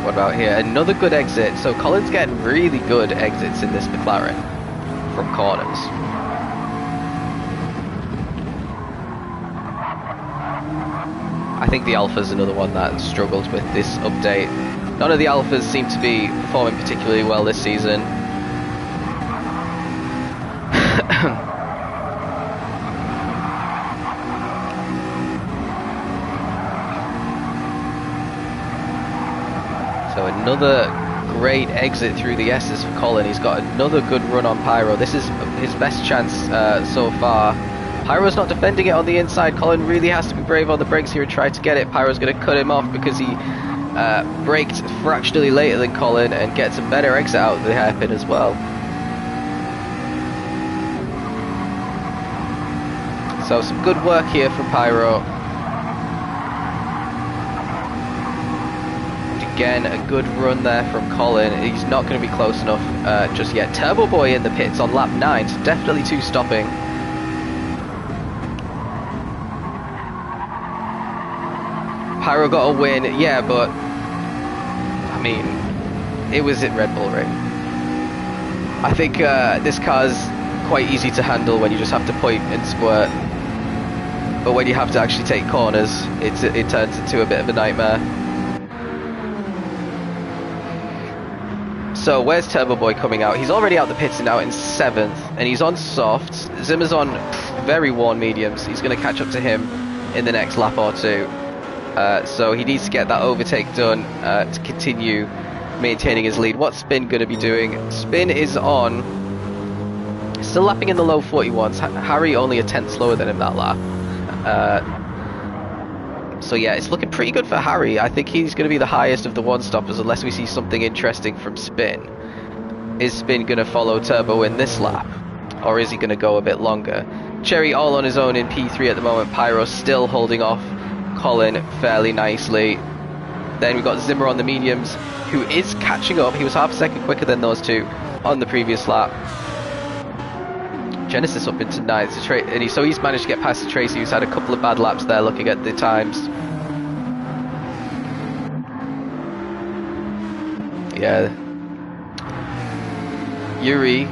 What about here? Another good exit. So Colin's getting really good exits in this McLaren from corners. I think the Alpha's another one that struggled with this update. None of the Alphas seem to be performing particularly well this season. So another great exit through the S's for Colin. He's got another good run on Pyro. This is his best chance so far. Pyro's not defending it on the inside. Colin really has to be brave on the brakes here and try to get it. Pyro's going to cut him off because he braked fractionally later than Colin and gets a better exit out of the hairpin as well. So some good work here from Pyro. Again, a good run there from Colin. He's not going to be close enough just yet. Turbo Boy in the pits on lap 9, so definitely 2 stopping. Pyro got a win, yeah, but I mean, it was at Red Bull Ring. I think this car's quite easy to handle when you just have to point and squirt, but when you have to actually take corners, it turns into a bit of a nightmare. So where's Turbo Boy coming out? He's already out the pits now in 7th, and he's on softs. Zimmer's on very worn mediums. He's going to catch up to him in the next lap or two. So he needs to get that overtake done to continue maintaining his lead. What's Spin going to be doing? Spin is on, still lapping in the low 41s. Harry only a tenth slower than him that lap. So yeah, it's looking pretty good for Harry. I think he's going to be the highest of the one-stoppers unless we see something interesting from Spin. Is Spin going to follow Turbo in this lap? Or is he going to go a bit longer? Cherry all on his own in P3 at the moment. Pyro still holding off Colin fairly nicely. Then we've got Zimmer on the mediums, who is catching up. He was half a second quicker than those two on the previous lap. Genesis up into 9th, so he's managed to get past Tracy, who's had a couple of bad laps there looking at the times. Yeah. Yuri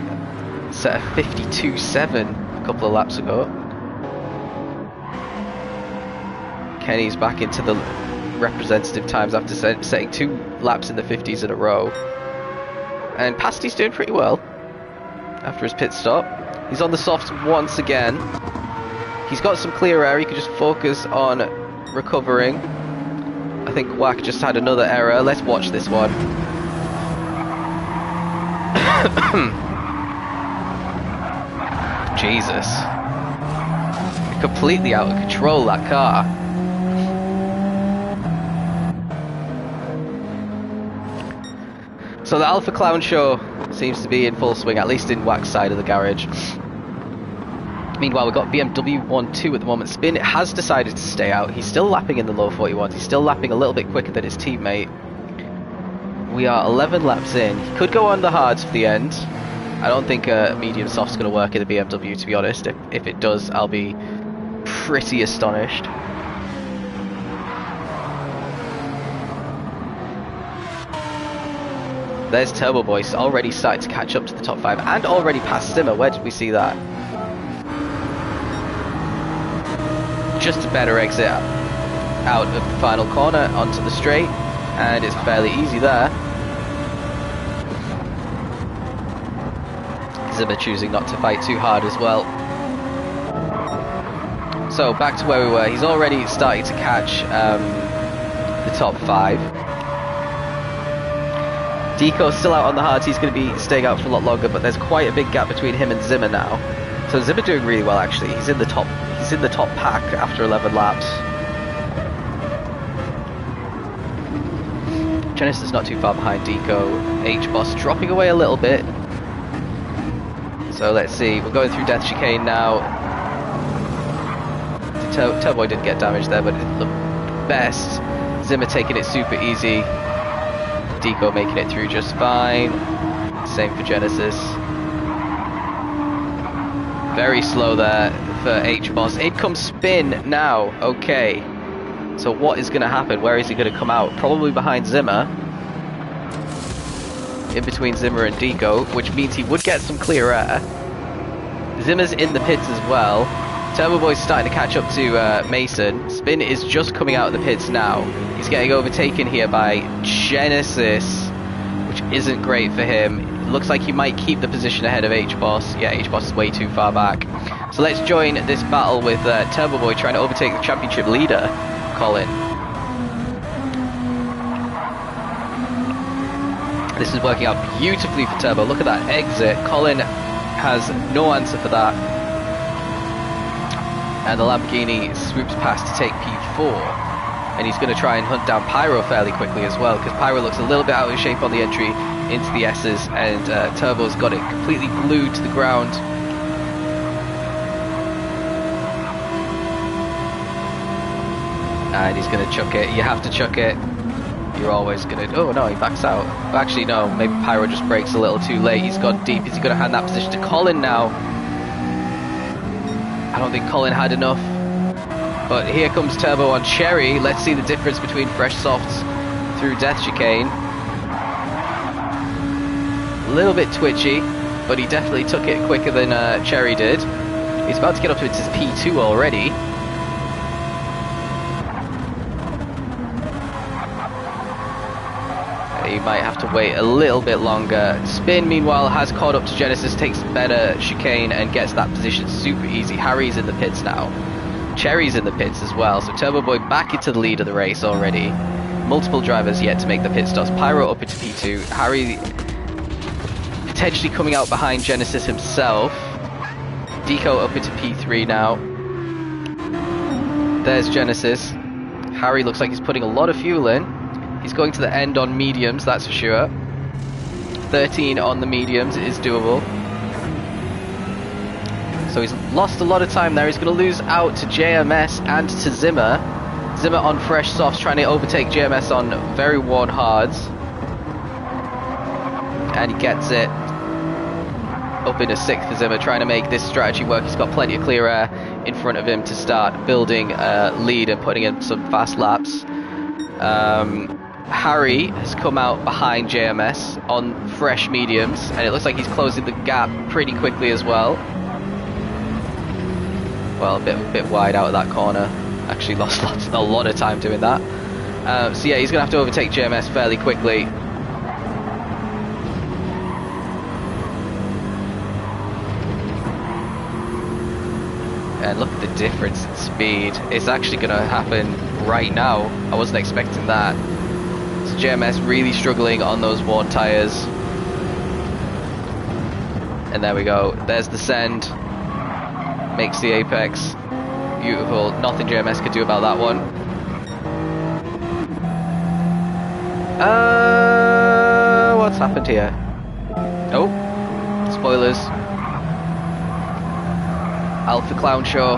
set a 52.7 a couple of laps ago. Kenny's back into the representative times after setting 2 laps in the 50s in a row. And Pasty's doing pretty well after his pit stop. He's on the softs once again. He's got some clear air, he can just focus on recovering. I think Wack just had another error. Let's watch this one. Jesus. Completely out of control, that car. So the Alpha Clown show seems to be in full swing, at least in Wack's side of the garage. Meanwhile, we've got BMW 1-2 at the moment. Spin has decided to stay out. He's still lapping in the low 41s. He's still lapping a little bit quicker than his teammate. We are 11 laps in. He could go on the hards for the end. I don't think a medium soft's going to work in the BMW, to be honest. If it does, I'll be pretty astonished. There's Turbo Boy already starting to catch up to the top 5 and already past Simmer. Where did we see that? Just a better exit out of the final corner onto the straight, and it's fairly easy there. Zimmer choosing not to fight too hard as well. So back to where we were. He's already starting to catch the top 5. Deco's still out on the hards. He's going to be staying out for a lot longer, but there's quite a big gap between him and Zimmer now. So Zimmer doing really well actually. He's in the top pack after 11 laps. Genesis not too far behind Deco. H-Boss dropping away a little bit. So let's see. We're going through Death Chicane now. Turbo didn't get damaged there, but it looked best. Zimmer taking it super easy. Deco making it through just fine. Same for Genesis. Very slow there for H-Boss. In comes Spin now. Okay. So what is going to happen? Where is he going to come out? Probably behind Zimmer. In between Zimmer and Deco, which means he would get some clear air. Zimmer's in the pits as well. Turbo Boy's starting to catch up to Mason. Spin is just coming out of the pits now. He's getting overtaken here by Genesis, which isn't great for him. It looks like he might keep the position ahead of H-Boss. Yeah, H-Boss is way too far back. So let's join this battle with Turbo Boy trying to overtake the championship leader, Colin. This is working out beautifully for Turbo. Look at that exit. Colin has no answer for that. And the Lamborghini swoops past to take P4. And he's going to try and hunt down Pyro fairly quickly as well, because Pyro looks a little bit out of shape on the entry into the S's, and Turbo's got it completely glued to the ground. And he's going to chuck it. You have to chuck it. you're always going to... Oh, no, he backs out. Actually, no, maybe Pyro just brakes a little too late. He's gone deep. Is he going to hand that position to Colin now? I don't think Colin had enough. But here comes Turbo on Cherry. Let's see the difference between fresh softs through Death Chicane. A little bit twitchy, but he definitely took it quicker than Cherry did. He's about to get up to his P2 already. He might have to wait a little bit longer. Spin, meanwhile, has caught up to Genesis, takes better chicane and gets that position super easy. Harry's in the pits now. Cherry's in the pits as well, so Turbo Boy back into the lead of the race already. Multiple drivers yet to make the pit stops. Pyro up into P2. Harry potentially coming out behind Genesis himself. Deco up into P3 now. There's Genesis. Harry looks like he's putting a lot of fuel in. He's going to the end on mediums, that's for sure. 13 on the mediums is doable. So he's lost a lot of time there. He's going to lose out to JMS and to Zimmer. Zimmer on fresh softs, trying to overtake JMS on very worn hards. And he gets it up into 6th for Zimmer, trying to make this strategy work. He's got plenty of clear air in front of him to start building a lead and putting in some fast laps. Harry has come out behind JMS on fresh mediums, and it looks like he's closing the gap pretty quickly as well. Well, a bit wide out of that corner. Actually lost a lot of time doing that. So yeah, he's going to have to overtake JMS fairly quickly. And look at the difference in speed. It's actually going to happen right now. I wasn't expecting that. So JMS really struggling on those worn tyres. And there we go. There's the send. Makes the apex. Beautiful. Nothing JMS could do about that one. What's happened here? Oh, spoilers. Alpha Clown Show.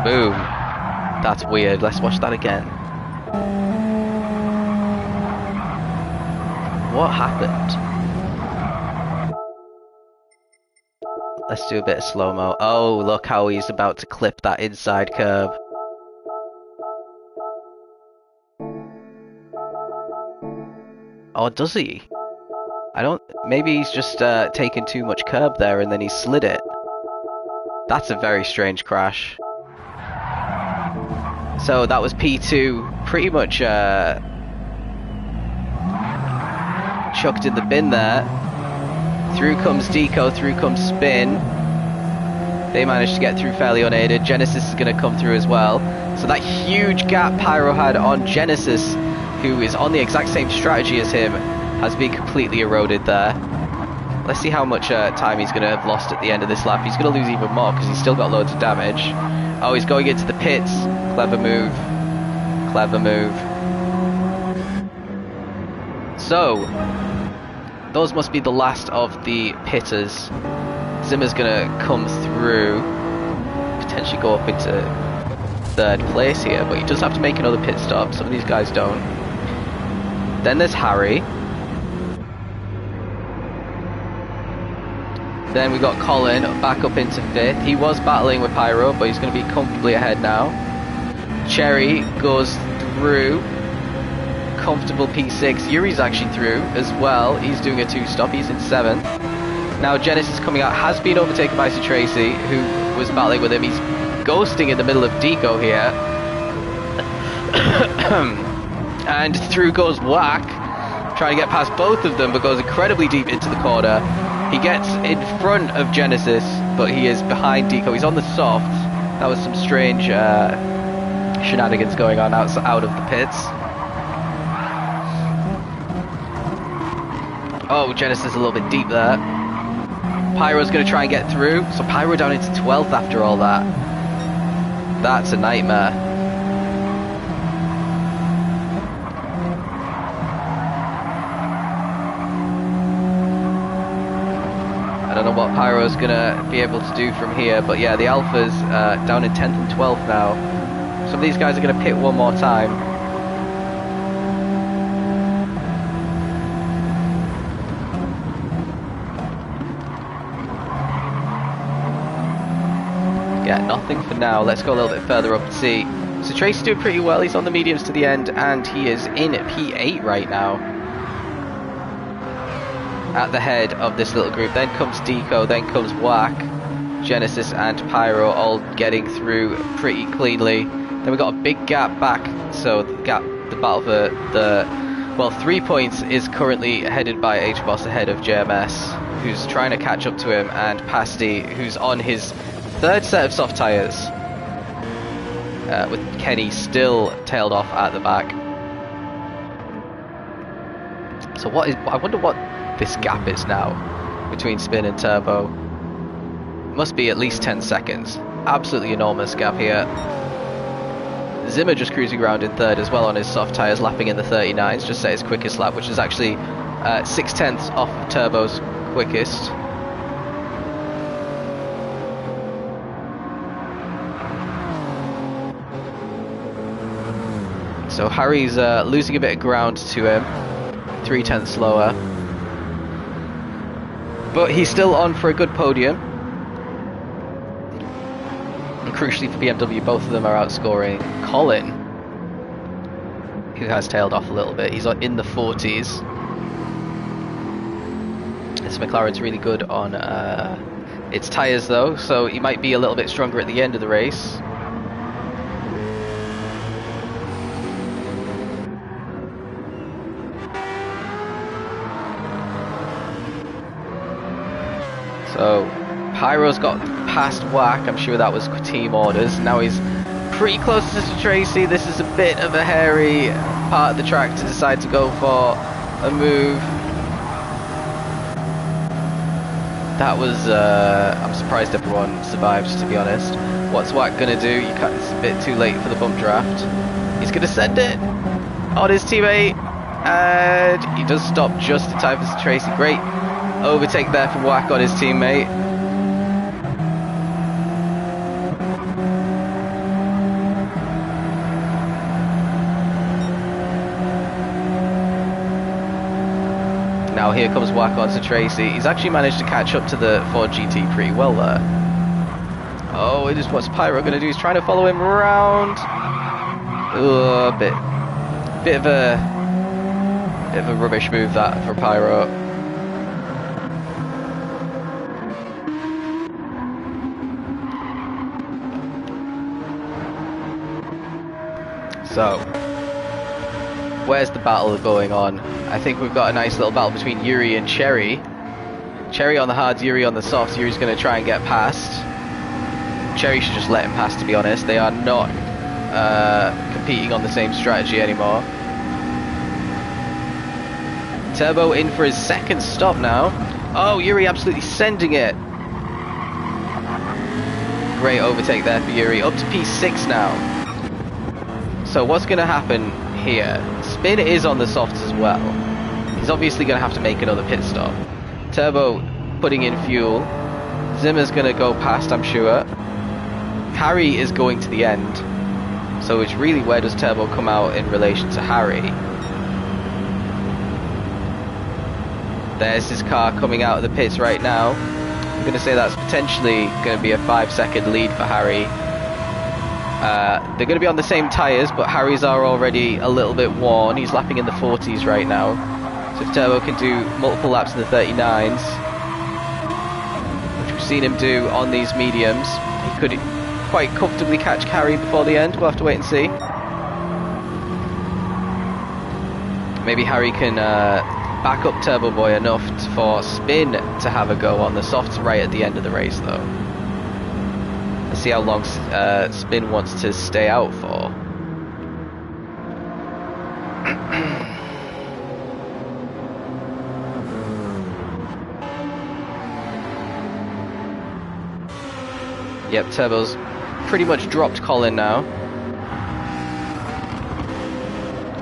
Boom. That's weird. Let's watch that again. What happened? Let's do a bit of slow-mo. Oh, look how he's about to clip that inside curb. Oh, does he? I don't... Maybe he's just taken too much curb there and then he slid it. That's a very strange crash. So that was P2 pretty much chucked in the bin there. Through comes Deco, through comes Spin. They managed to get through fairly unaided. Genesis is going to come through as well. So that huge gap Pyro had on Genesis, who is on the exact same strategy as him, has been completely eroded there. Let's see how much time he's going to have lost at the end of this lap. He's going to lose even more because he's still got loads of damage. Oh, he's going into the pits. Clever move. Clever move. So, those must be the last of the pitters. Zimmer's going to come through. Potentially go up into 3rd place here, but he does have to make another pit stop. Some of these guys don't. Then there's Harry. Then we got Colin back up into 5th. He was battling with Pyro, but he's going to be comfortably ahead now. Cherry goes through. Comfortable P6. Yuri's actually through as well. He's doing a 2-stop. He's in 7th. Now Genesis coming out has been overtaken by Sir Tracy, who was battling with him. He's ghosting in the middle of Deco here. And through goes Whack, trying to get past both of them, but goes incredibly deep into the corner. He gets in front of Genesis, but he is behind Deco. He's on the soft. That was some strange shenanigans going on out of the pits. Oh, Genesis a little bit deep there. Pyro's going to try and get through. So Pyro down into 12th after all that. That's a nightmare. I don't know what Pyro's going to be able to do from here, but yeah, the Alpha's down in 10th and 12th now. Some of these guys are going to pit one more time. Yeah, nothing for now. Let's go a little bit further up and see. So Tracy's doing pretty well. He's on the mediums to the end, and he is in P8 right now. At the head of this little group. Then comes Deco, then comes Whack, Genesis and Pyro all getting through pretty cleanly. Then we've got a big gap back, so the battle for the, well, 3 points is currently headed by H-Boss ahead of JMS, who's trying to catch up to him, and Pasty, who's on his third set of soft tyres, with Kenny still tailed off at the back. So I wonder what this gap is now between Spin and Turbo. Must be at least 10 seconds. Absolutely enormous gap here. Zimmer just cruising around in third as well on his soft tyres, lapping in the 39s, just set his quickest lap, which is actually 6/10 off of Turbo's quickest. So Harry's losing a bit of ground to him, 3/10 slower. But he's still on for a good podium. And crucially for BMW, both of them are outscoring Colin, who has tailed off a little bit. He's in the 40s. This McLaren's really good on its tyres though, so he might be a little bit stronger at the end of the race. So Pyro's got past Whack, I'm sure that was team orders. Now he's pretty close to Tracy. This is a bit of a hairy part of the track to decide to go for a move. That was, I'm surprised everyone survived, to be honest. What's Whack gonna do? It's a bit too late for the bump draft. He's gonna send it on his teammate, and he does stop just in time for Tracy. Great overtake there from Whack on his teammate. Now here comes Whack onto Tracy. He's actually managed to catch up to the Ford GT pretty well there. Oh, it is what's Pyro going to do. He's trying to follow him around. A bit of a rubbish move that for Pyro. So, where's the battle going on? I think we've got a nice little battle between Yuri and Cherry. Cherry on the hards, Yuri on the softs. Yuri's going to try and get past. Cherry should just let him pass, to be honest. They are not competing on the same strategy anymore. Turbo in for his second stop now. Oh, Yuri absolutely sending it. Great overtake there for Yuri. Up to P6 now. So what's going to happen here? Spin is on the softs as well. He's obviously going to have to make another pit stop. Turbo putting in fuel. Zimmer's going to go past, I'm sure. Harry is going to the end. So it's really, where does Turbo come out in relation to Harry? There's his car coming out of the pits right now. I'm going to say that's potentially going to be a 5-second lead for Harry. They're going to be on the same tyres, but Harry's are already a little bit worn. He's lapping in the 40s right now. So if Turbo can do multiple laps in the 39s, which we've seen him do on these mediums, he could quite comfortably catch Harry before the end. We'll have to wait and see. Maybe Harry can back up Turbo Boy enough for Spin to have a go on the softs right at the end of the race though. Let's see how long Spin wants to stay out for. Yep, Turbo's pretty much dropped Colin now.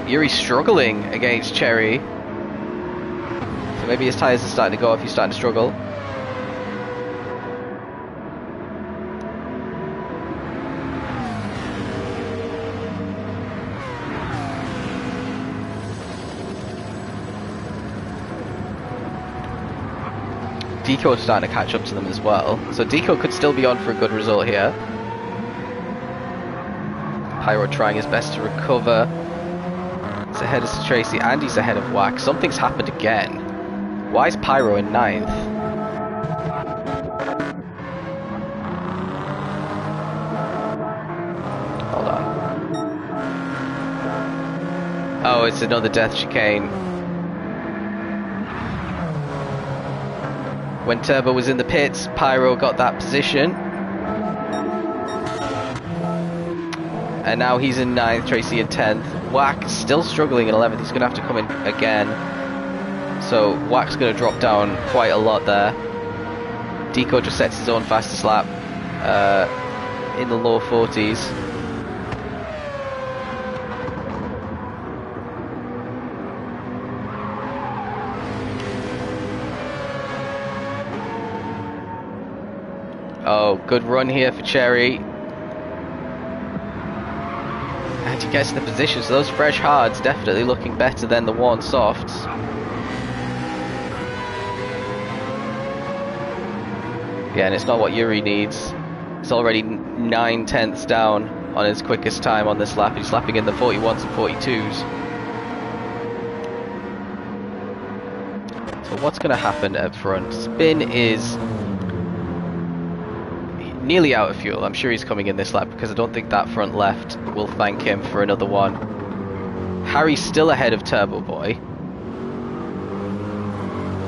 Yuri's struggling against Cherry. So maybe his tyres are starting to go off, he's starting to struggle. Deco's starting to catch up to them as well. So Deco could still be on for a good result here. Pyro trying his best to recover. He's ahead of Tracy and he's ahead of Wax. Something's happened again. Why is Pyro in 9th? Hold on. Oh, it's another death chicane. When Turbo was in the pits, Pyro got that position. And now he's in 9th, Tracy in 10th. Wack still struggling in 11th. He's going to have to come in again. So Wack's going to drop down quite a lot there. Deco just sets his own fastest lap in the low 40s. Oh, good run here for Cherry. And he gets in the position, so those fresh hards definitely looking better than the worn softs. Yeah, and it's not what Yuri needs. He's already 9/10ths down on his quickest time on this lap. He's lapping in the 41s and 42s. So what's going to happen up front? Spin is nearly out of fuel. I'm sure he's coming in this lap because I don't think that front left will thank him for another one. Harry's still ahead of Turbo Boy.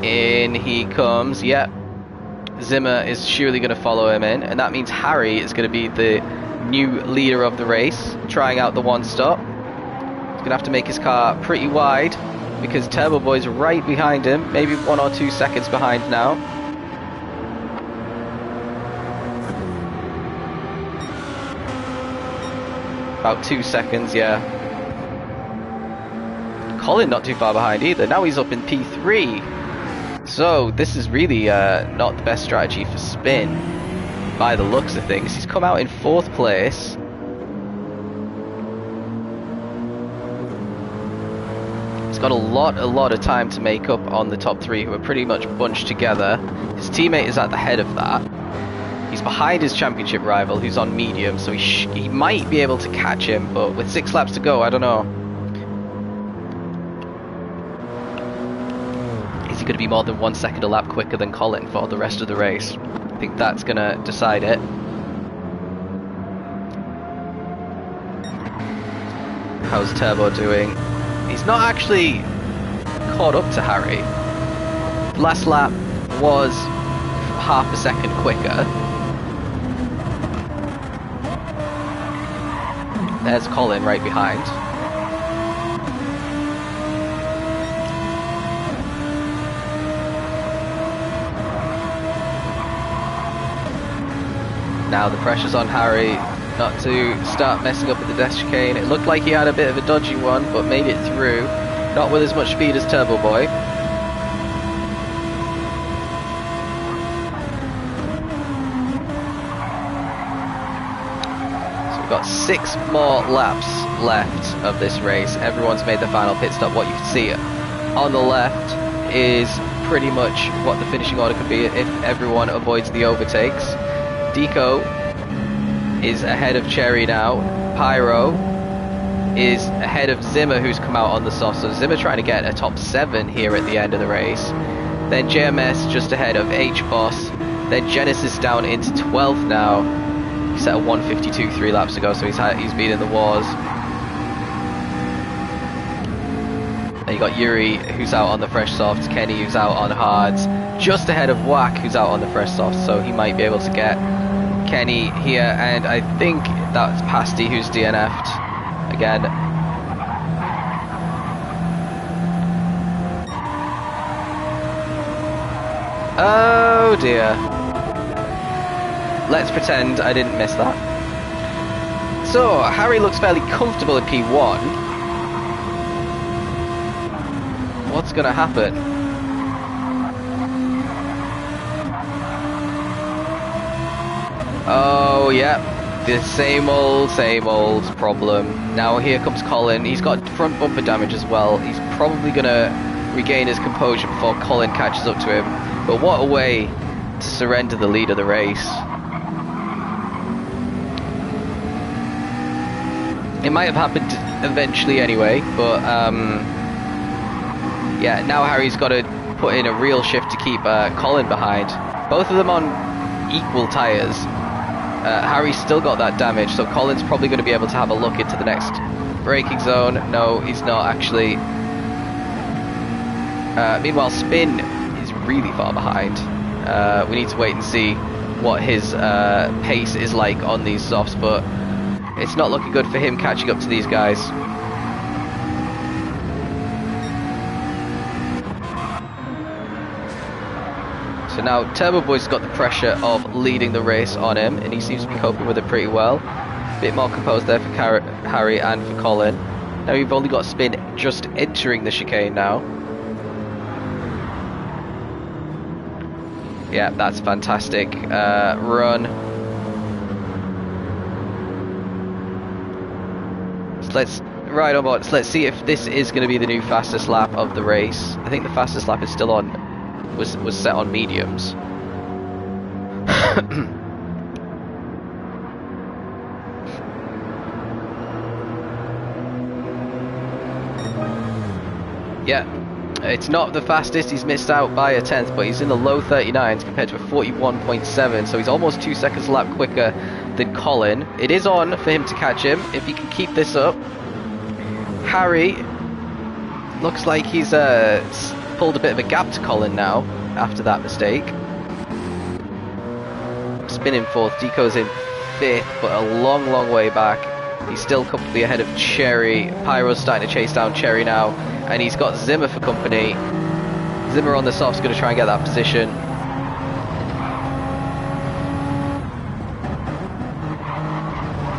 In he comes, yep. Zimmer is surely going to follow him in, and that means Harry is going to be the new leader of the race, trying out the one stop. He's going to have to make his car pretty wide because Turbo Boy's right behind him, maybe 1 or 2 seconds behind now. About 2 seconds, yeah. Colin not too far behind either. Now he's up in P3. So this is really not the best strategy for Spin by the looks of things. He's come out in 4th place. He's got a lot of time to make up on the top 3 who are pretty much bunched together. His teammate is at the head of that. He's behind his championship rival, who's on medium, so he might be able to catch him, but with 6 laps to go, I don't know. Is he going to be more than 1 second a lap quicker than Colin for the rest of the race? I think that's going to decide it. How's Turbo doing? He's not actually caught up to Harry. Last lap was half a second quicker. There's Colin right behind. Now the pressure's on Harry not to start messing up with the death chicane. It looked like he had a bit of a dodgy one, but made it through. Not with as much speed as Turbo Boy. Got 6 more laps left of this race. Everyone's made the final pit stop. What you can see on the left is pretty much what the finishing order could be if everyone avoids the overtakes. Deco is ahead of Cherry now. Pyro is ahead of Zimmer, who's come out on the soft. So Zimmer trying to get a top 7 here at the end of the race. Then JMS just ahead of H-Boss. Then Genesis down into 12th now. He set a 1:52 3 laps ago, so he's been in the wars. Then you got Yuri, who's out on the fresh softs, Kenny, who's out on hards, just ahead of Wack, who's out on the fresh softs, so he might be able to get Kenny here, and I think that's Pasty, who's DNF'd again. Oh dear. Let's pretend I didn't miss that. So, Harry looks fairly comfortable in P1. What's going to happen? Oh, yeah. The same old problem. Now here comes Colin. He's got front bumper damage as well. He's probably going to regain his composure before Colin catches up to him. But what a way to surrender the lead of the race. It might have happened eventually anyway, but yeah, now Harry's got to put in a real shift to keep Colin behind. Both of them on equal tyres. Harry's still got that damage, so Colin's probably going to be able to have a look into the next braking zone. No, he's not actually. Meanwhile, Spin is really far behind. We need to wait and see what his pace is like on these softs, but it's not looking good for him catching up to these guys. So now Turbo Boy's got the pressure of leading the race on him, and he seems to be coping with it pretty well. A bit more composed there for Harry and for Colin. Now we've only got Spin just entering the chicane now. Yeah, that's fantastic run. So let's ride on board. So let's see if this is going to be the new fastest lap of the race. I think the fastest lap is still on. Was set on mediums. Yeah, it's not the fastest. He's missed out by a tenth, but he's in the low 39s compared to a 41.7, so he's almost 2 seconds a lap quicker than Colin. It is on for him to catch him if he can keep this up. Harry looks like he's pulled a bit of a gap to Colin now after that mistake. Spin in fourth, Deco's in fifth, but a long way back. He's still comfortably ahead of Cherry. Pyro's starting to chase down Cherry now, and he's got Zimmer for company. Zimmer on the soft's going to try and get that position.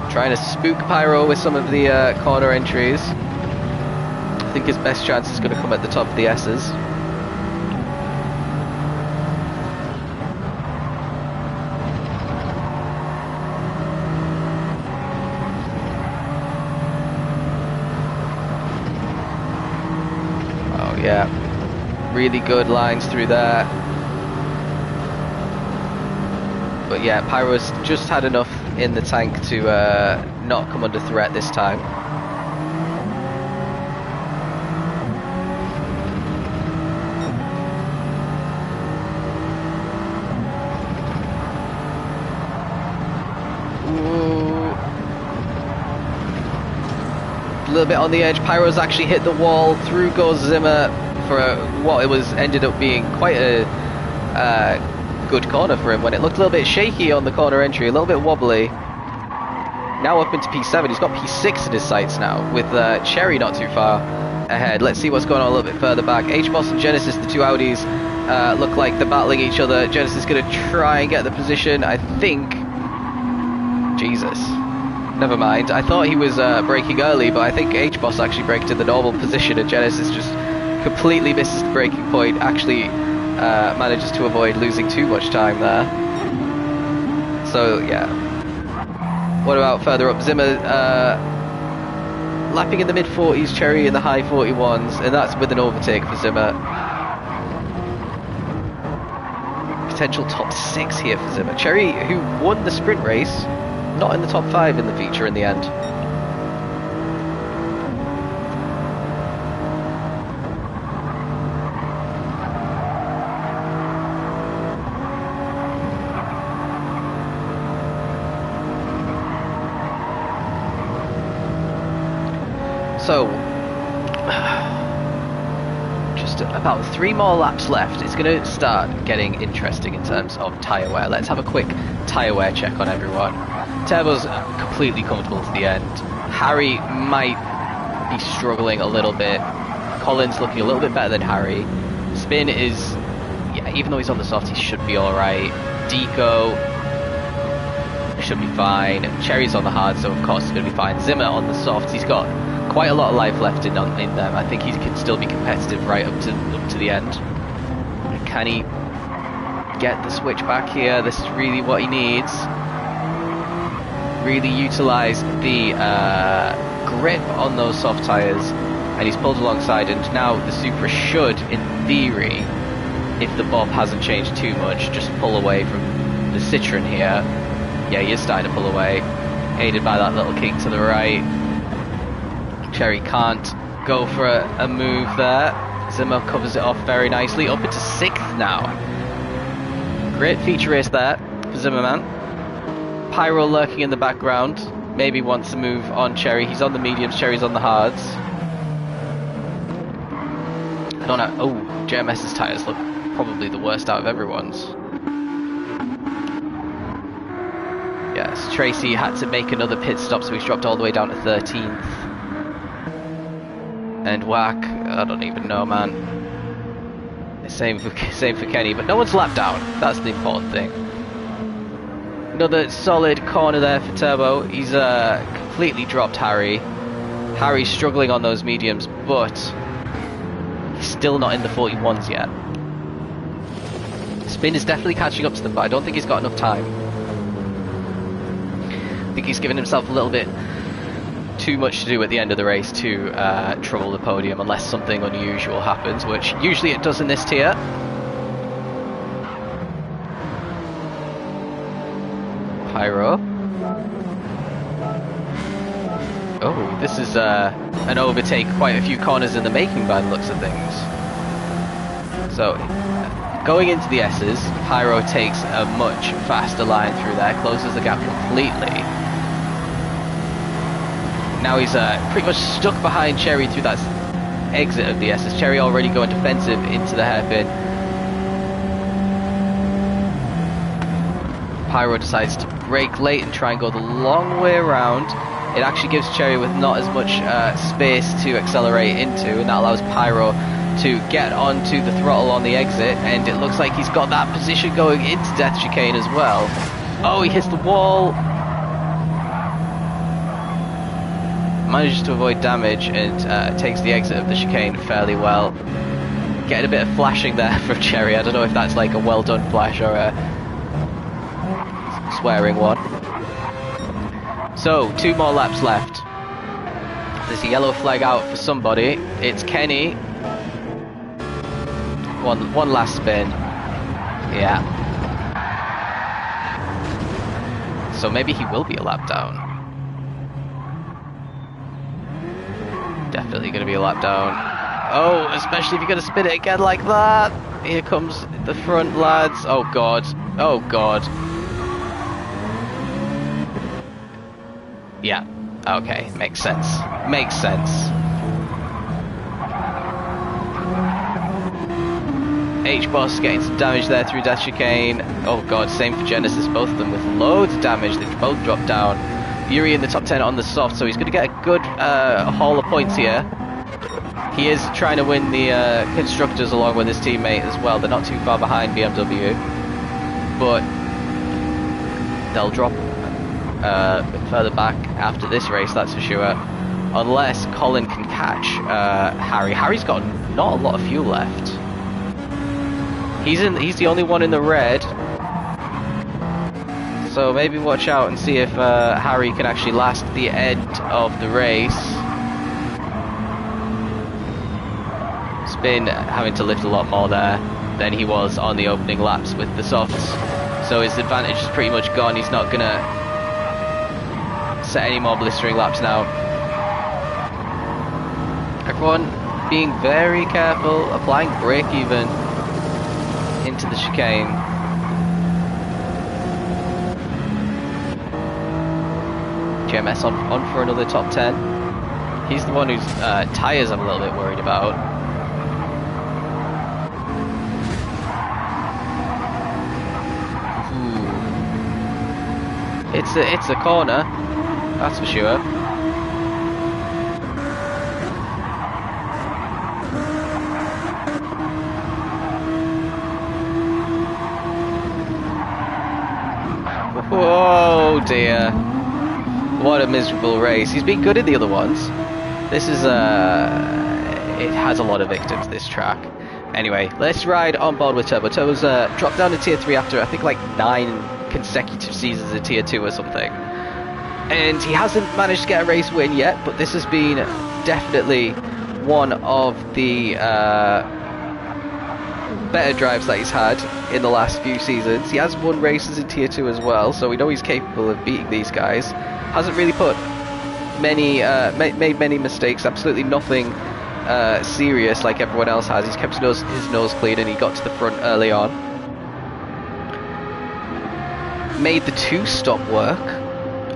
Trying to spook Pyro with some of the corner entries. I think his best chance is going to come at the top of the S's. Oh yeah, really good lines through there. But yeah, Pyro's just had enough in the tank to not come under threat this time. A little bit on the edge. Pyro's actually hit the wall. Through goes Zimmer for what it was ended up being quite a good corner for him when it looked a little bit shaky on the corner entry, a little bit wobbly. Now up into P7. He's got P6 in his sights now with Cherry not too far ahead. Let's see what's going on a little bit further back. H-Boss and Genesis, the two Audis, look like they're battling each other. Genesis is going to try and get the position, I think. Jesus. Never mind. I thought he was braking early, but I think H-Boss actually braked in the normal position, and Genesis just completely misses the braking point. Actually manages to avoid losing too much time there. So yeah. What about further up? Zimmer lapping in the mid 40s, Cherry in the high 41s, and that's with an overtake for Zimmer. Potential top 6 here for Zimmer. Cherry, who won the sprint race, not in the top 5 in the feature in the end. So, just about 3 more laps left. It's going to start getting interesting in terms of tyre wear. Let's have a quick tyre wear check on everyone. Turbo's completely comfortable to the end. Harry might be struggling a little bit. Colin's looking a little bit better than Harry. Spin is, yeah, even though he's on the soft, he should be alright. Deco should be fine. Cherry's on the hard, so of course he's going to be fine. Zimmer on the soft, he's got quite a lot of life left in them. I think he can still be competitive right up to the end. Can he get the switch back here? This is really what he needs. Really utilise the grip on those soft tyres, and he's pulled alongside, and now the Supra should, in theory, if the bob hasn't changed too much, just pull away from the Citroen here. Yeah, he is starting to pull away, aided by that little kick to the right. Cherry can't go for a move there. Zimmer covers it off very nicely, up into 6th now. Great feature race there for Zimmerman. Pyro lurking in the background, maybe wants to move on Cherry. He's on the mediums, Cherry's on the hards. I don't know. Oh, JMS's tyres look probably the worst out of everyone's. Yes, Tracy had to make another pit stop, so he's dropped all the way down to 13th. And Whack, I don't even know, man. Same for Kenny, but no one's lapped down. That's the important thing. Another solid corner there for Turbo. He's completely dropped Harry. Harry's struggling on those mediums, but he's still not in the 41s yet. Spin is definitely catching up to them, but I don't think he's got enough time. I think he's given himself a little bit too much to do at the end of the race to trouble the podium unless something unusual happens, which usually it does in this tier. Pyro. Oh, this is an overtake, quite a few corners in the making by the looks of things. So, going into the S's, Pyro takes a much faster line through there, closes the gap completely. Now he's pretty much stuck behind Cherry through that exit of the S's. Cherry already going defensive into the hairpin. Pyro decides to brake late and try and go the long way around. It actually gives Cherry with not as much space to accelerate into, and that allows Pyro to get onto the throttle on the exit, and it looks like he's got that position going into Death Chicane as well. Oh, he hits the wall. Manages to avoid damage and takes the exit of the chicane fairly well. Getting a bit of flashing there from Cherry. I don't know if that's like a well done flash or a swearing one. So, 2 more laps left. There's a yellow flag out for somebody. It's Kenny. One last spin. Yeah. So maybe he will be a lap down. Definitely going to be a lap down. Oh, especially if you're going to spin it again like that. Here comes the front, lads. Oh, God. Oh, God. Yeah. Okay. Makes sense. Makes sense. H-Boss getting some damage there through Death Chicane. Oh, God. Same for Genesis. Both of them with loads of damage. They've both dropped down. Yuri in the top 10 on the soft, so he's going to get a good haul of points here. He is trying to win the constructors along with his teammate as well. They're not too far behind BMW, but they'll drop a bit further back after this race, that's for sure. Unless Colin can catch Harry. Harry's got not a lot of fuel left. He's the only one in the red. So maybe watch out and see if Harry can actually last the end of the race. Spin having to lift a lot more there than he was on the opening laps with the softs. So his advantage is pretty much gone. He's not going to set any more blistering laps now. Everyone being very careful, applying brake even into the chicane. JMS on for another top 10. He's the one whose tyres I'm a little bit worried about. Ooh. It's a corner, that's for sure. Oh dear. What a miserable race. He's been good in the other ones. This is, it has a lot of victims, this track. Anyway, let's ride on board with Turbo. Turbo's dropped down to Tier 3 after, I think, like 9 consecutive seasons in Tier 2 or something. And he hasn't managed to get a race win yet, but this has been definitely one of the better drives that he's had in the last few seasons. He has won races in Tier 2 as well, so we know he's capable of beating these guys. Hasn't really put many, made many mistakes, absolutely nothing serious like everyone else has. He's kept his nose clean and he got to the front early on. Made the 2-stop work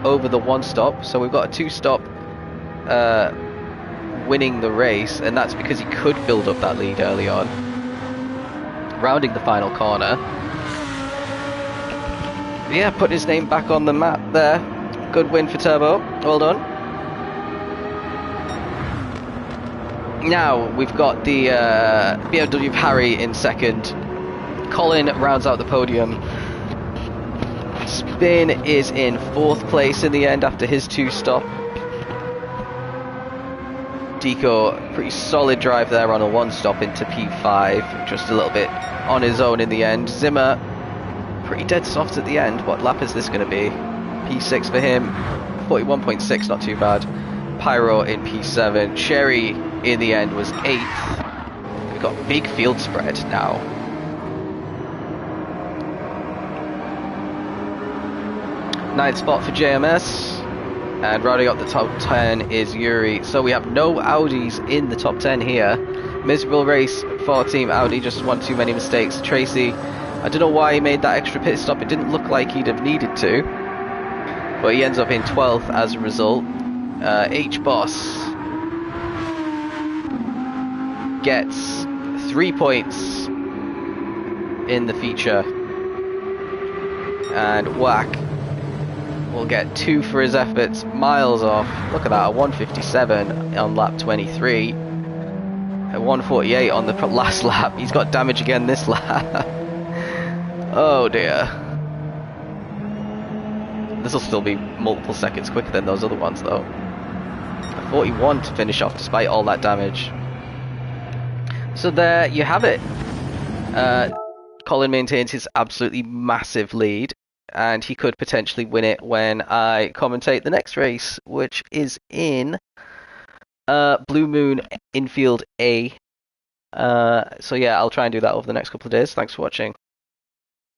over the 1-stop, so we've got a 2-stop winning the race, and that's because he could build up that lead early on. Rounding the final corner. Yeah, putting his name back on the map there. Good win for Turbo. Well done. Now we've got the BMW Harry in second. Colin rounds out the podium. Spin is in 4th place in the end after his 2-stop. Deco, pretty solid drive there on a 1-stop into P5, just a little bit on his own in the end. Zimmer, pretty dead soft at the end. What lap is this going to be? P6 for him, 41.6, not too bad. Pyro in P7. Sherry in the end was 8th. We've got big field spread now. Ninth spot for JMS. And rounding up the top 10 is Yuri. So we have no Audis in the top 10 here. Miserable race for Team Audi, just one too many mistakes. Tracy, I don't know why he made that extra pit stop. It didn't look like he'd have needed to. But he ends up in 12th as a result. H-Boss gets 3 points in the feature. And Whack will get 2 for his efforts, miles off. Look at that, a 157 on lap 23. A 148 on the last lap. He's got damage again this lap. Oh dear. This will still be multiple seconds quicker than those other ones though. A 41 to finish off despite all that damage. So there you have it. Colin maintains his absolutely massive lead, and he could potentially win it when I commentate the next race, which is in Blue Moon Infield A. So yeah, I'll try and do that over the next couple of days. Thanks for watching.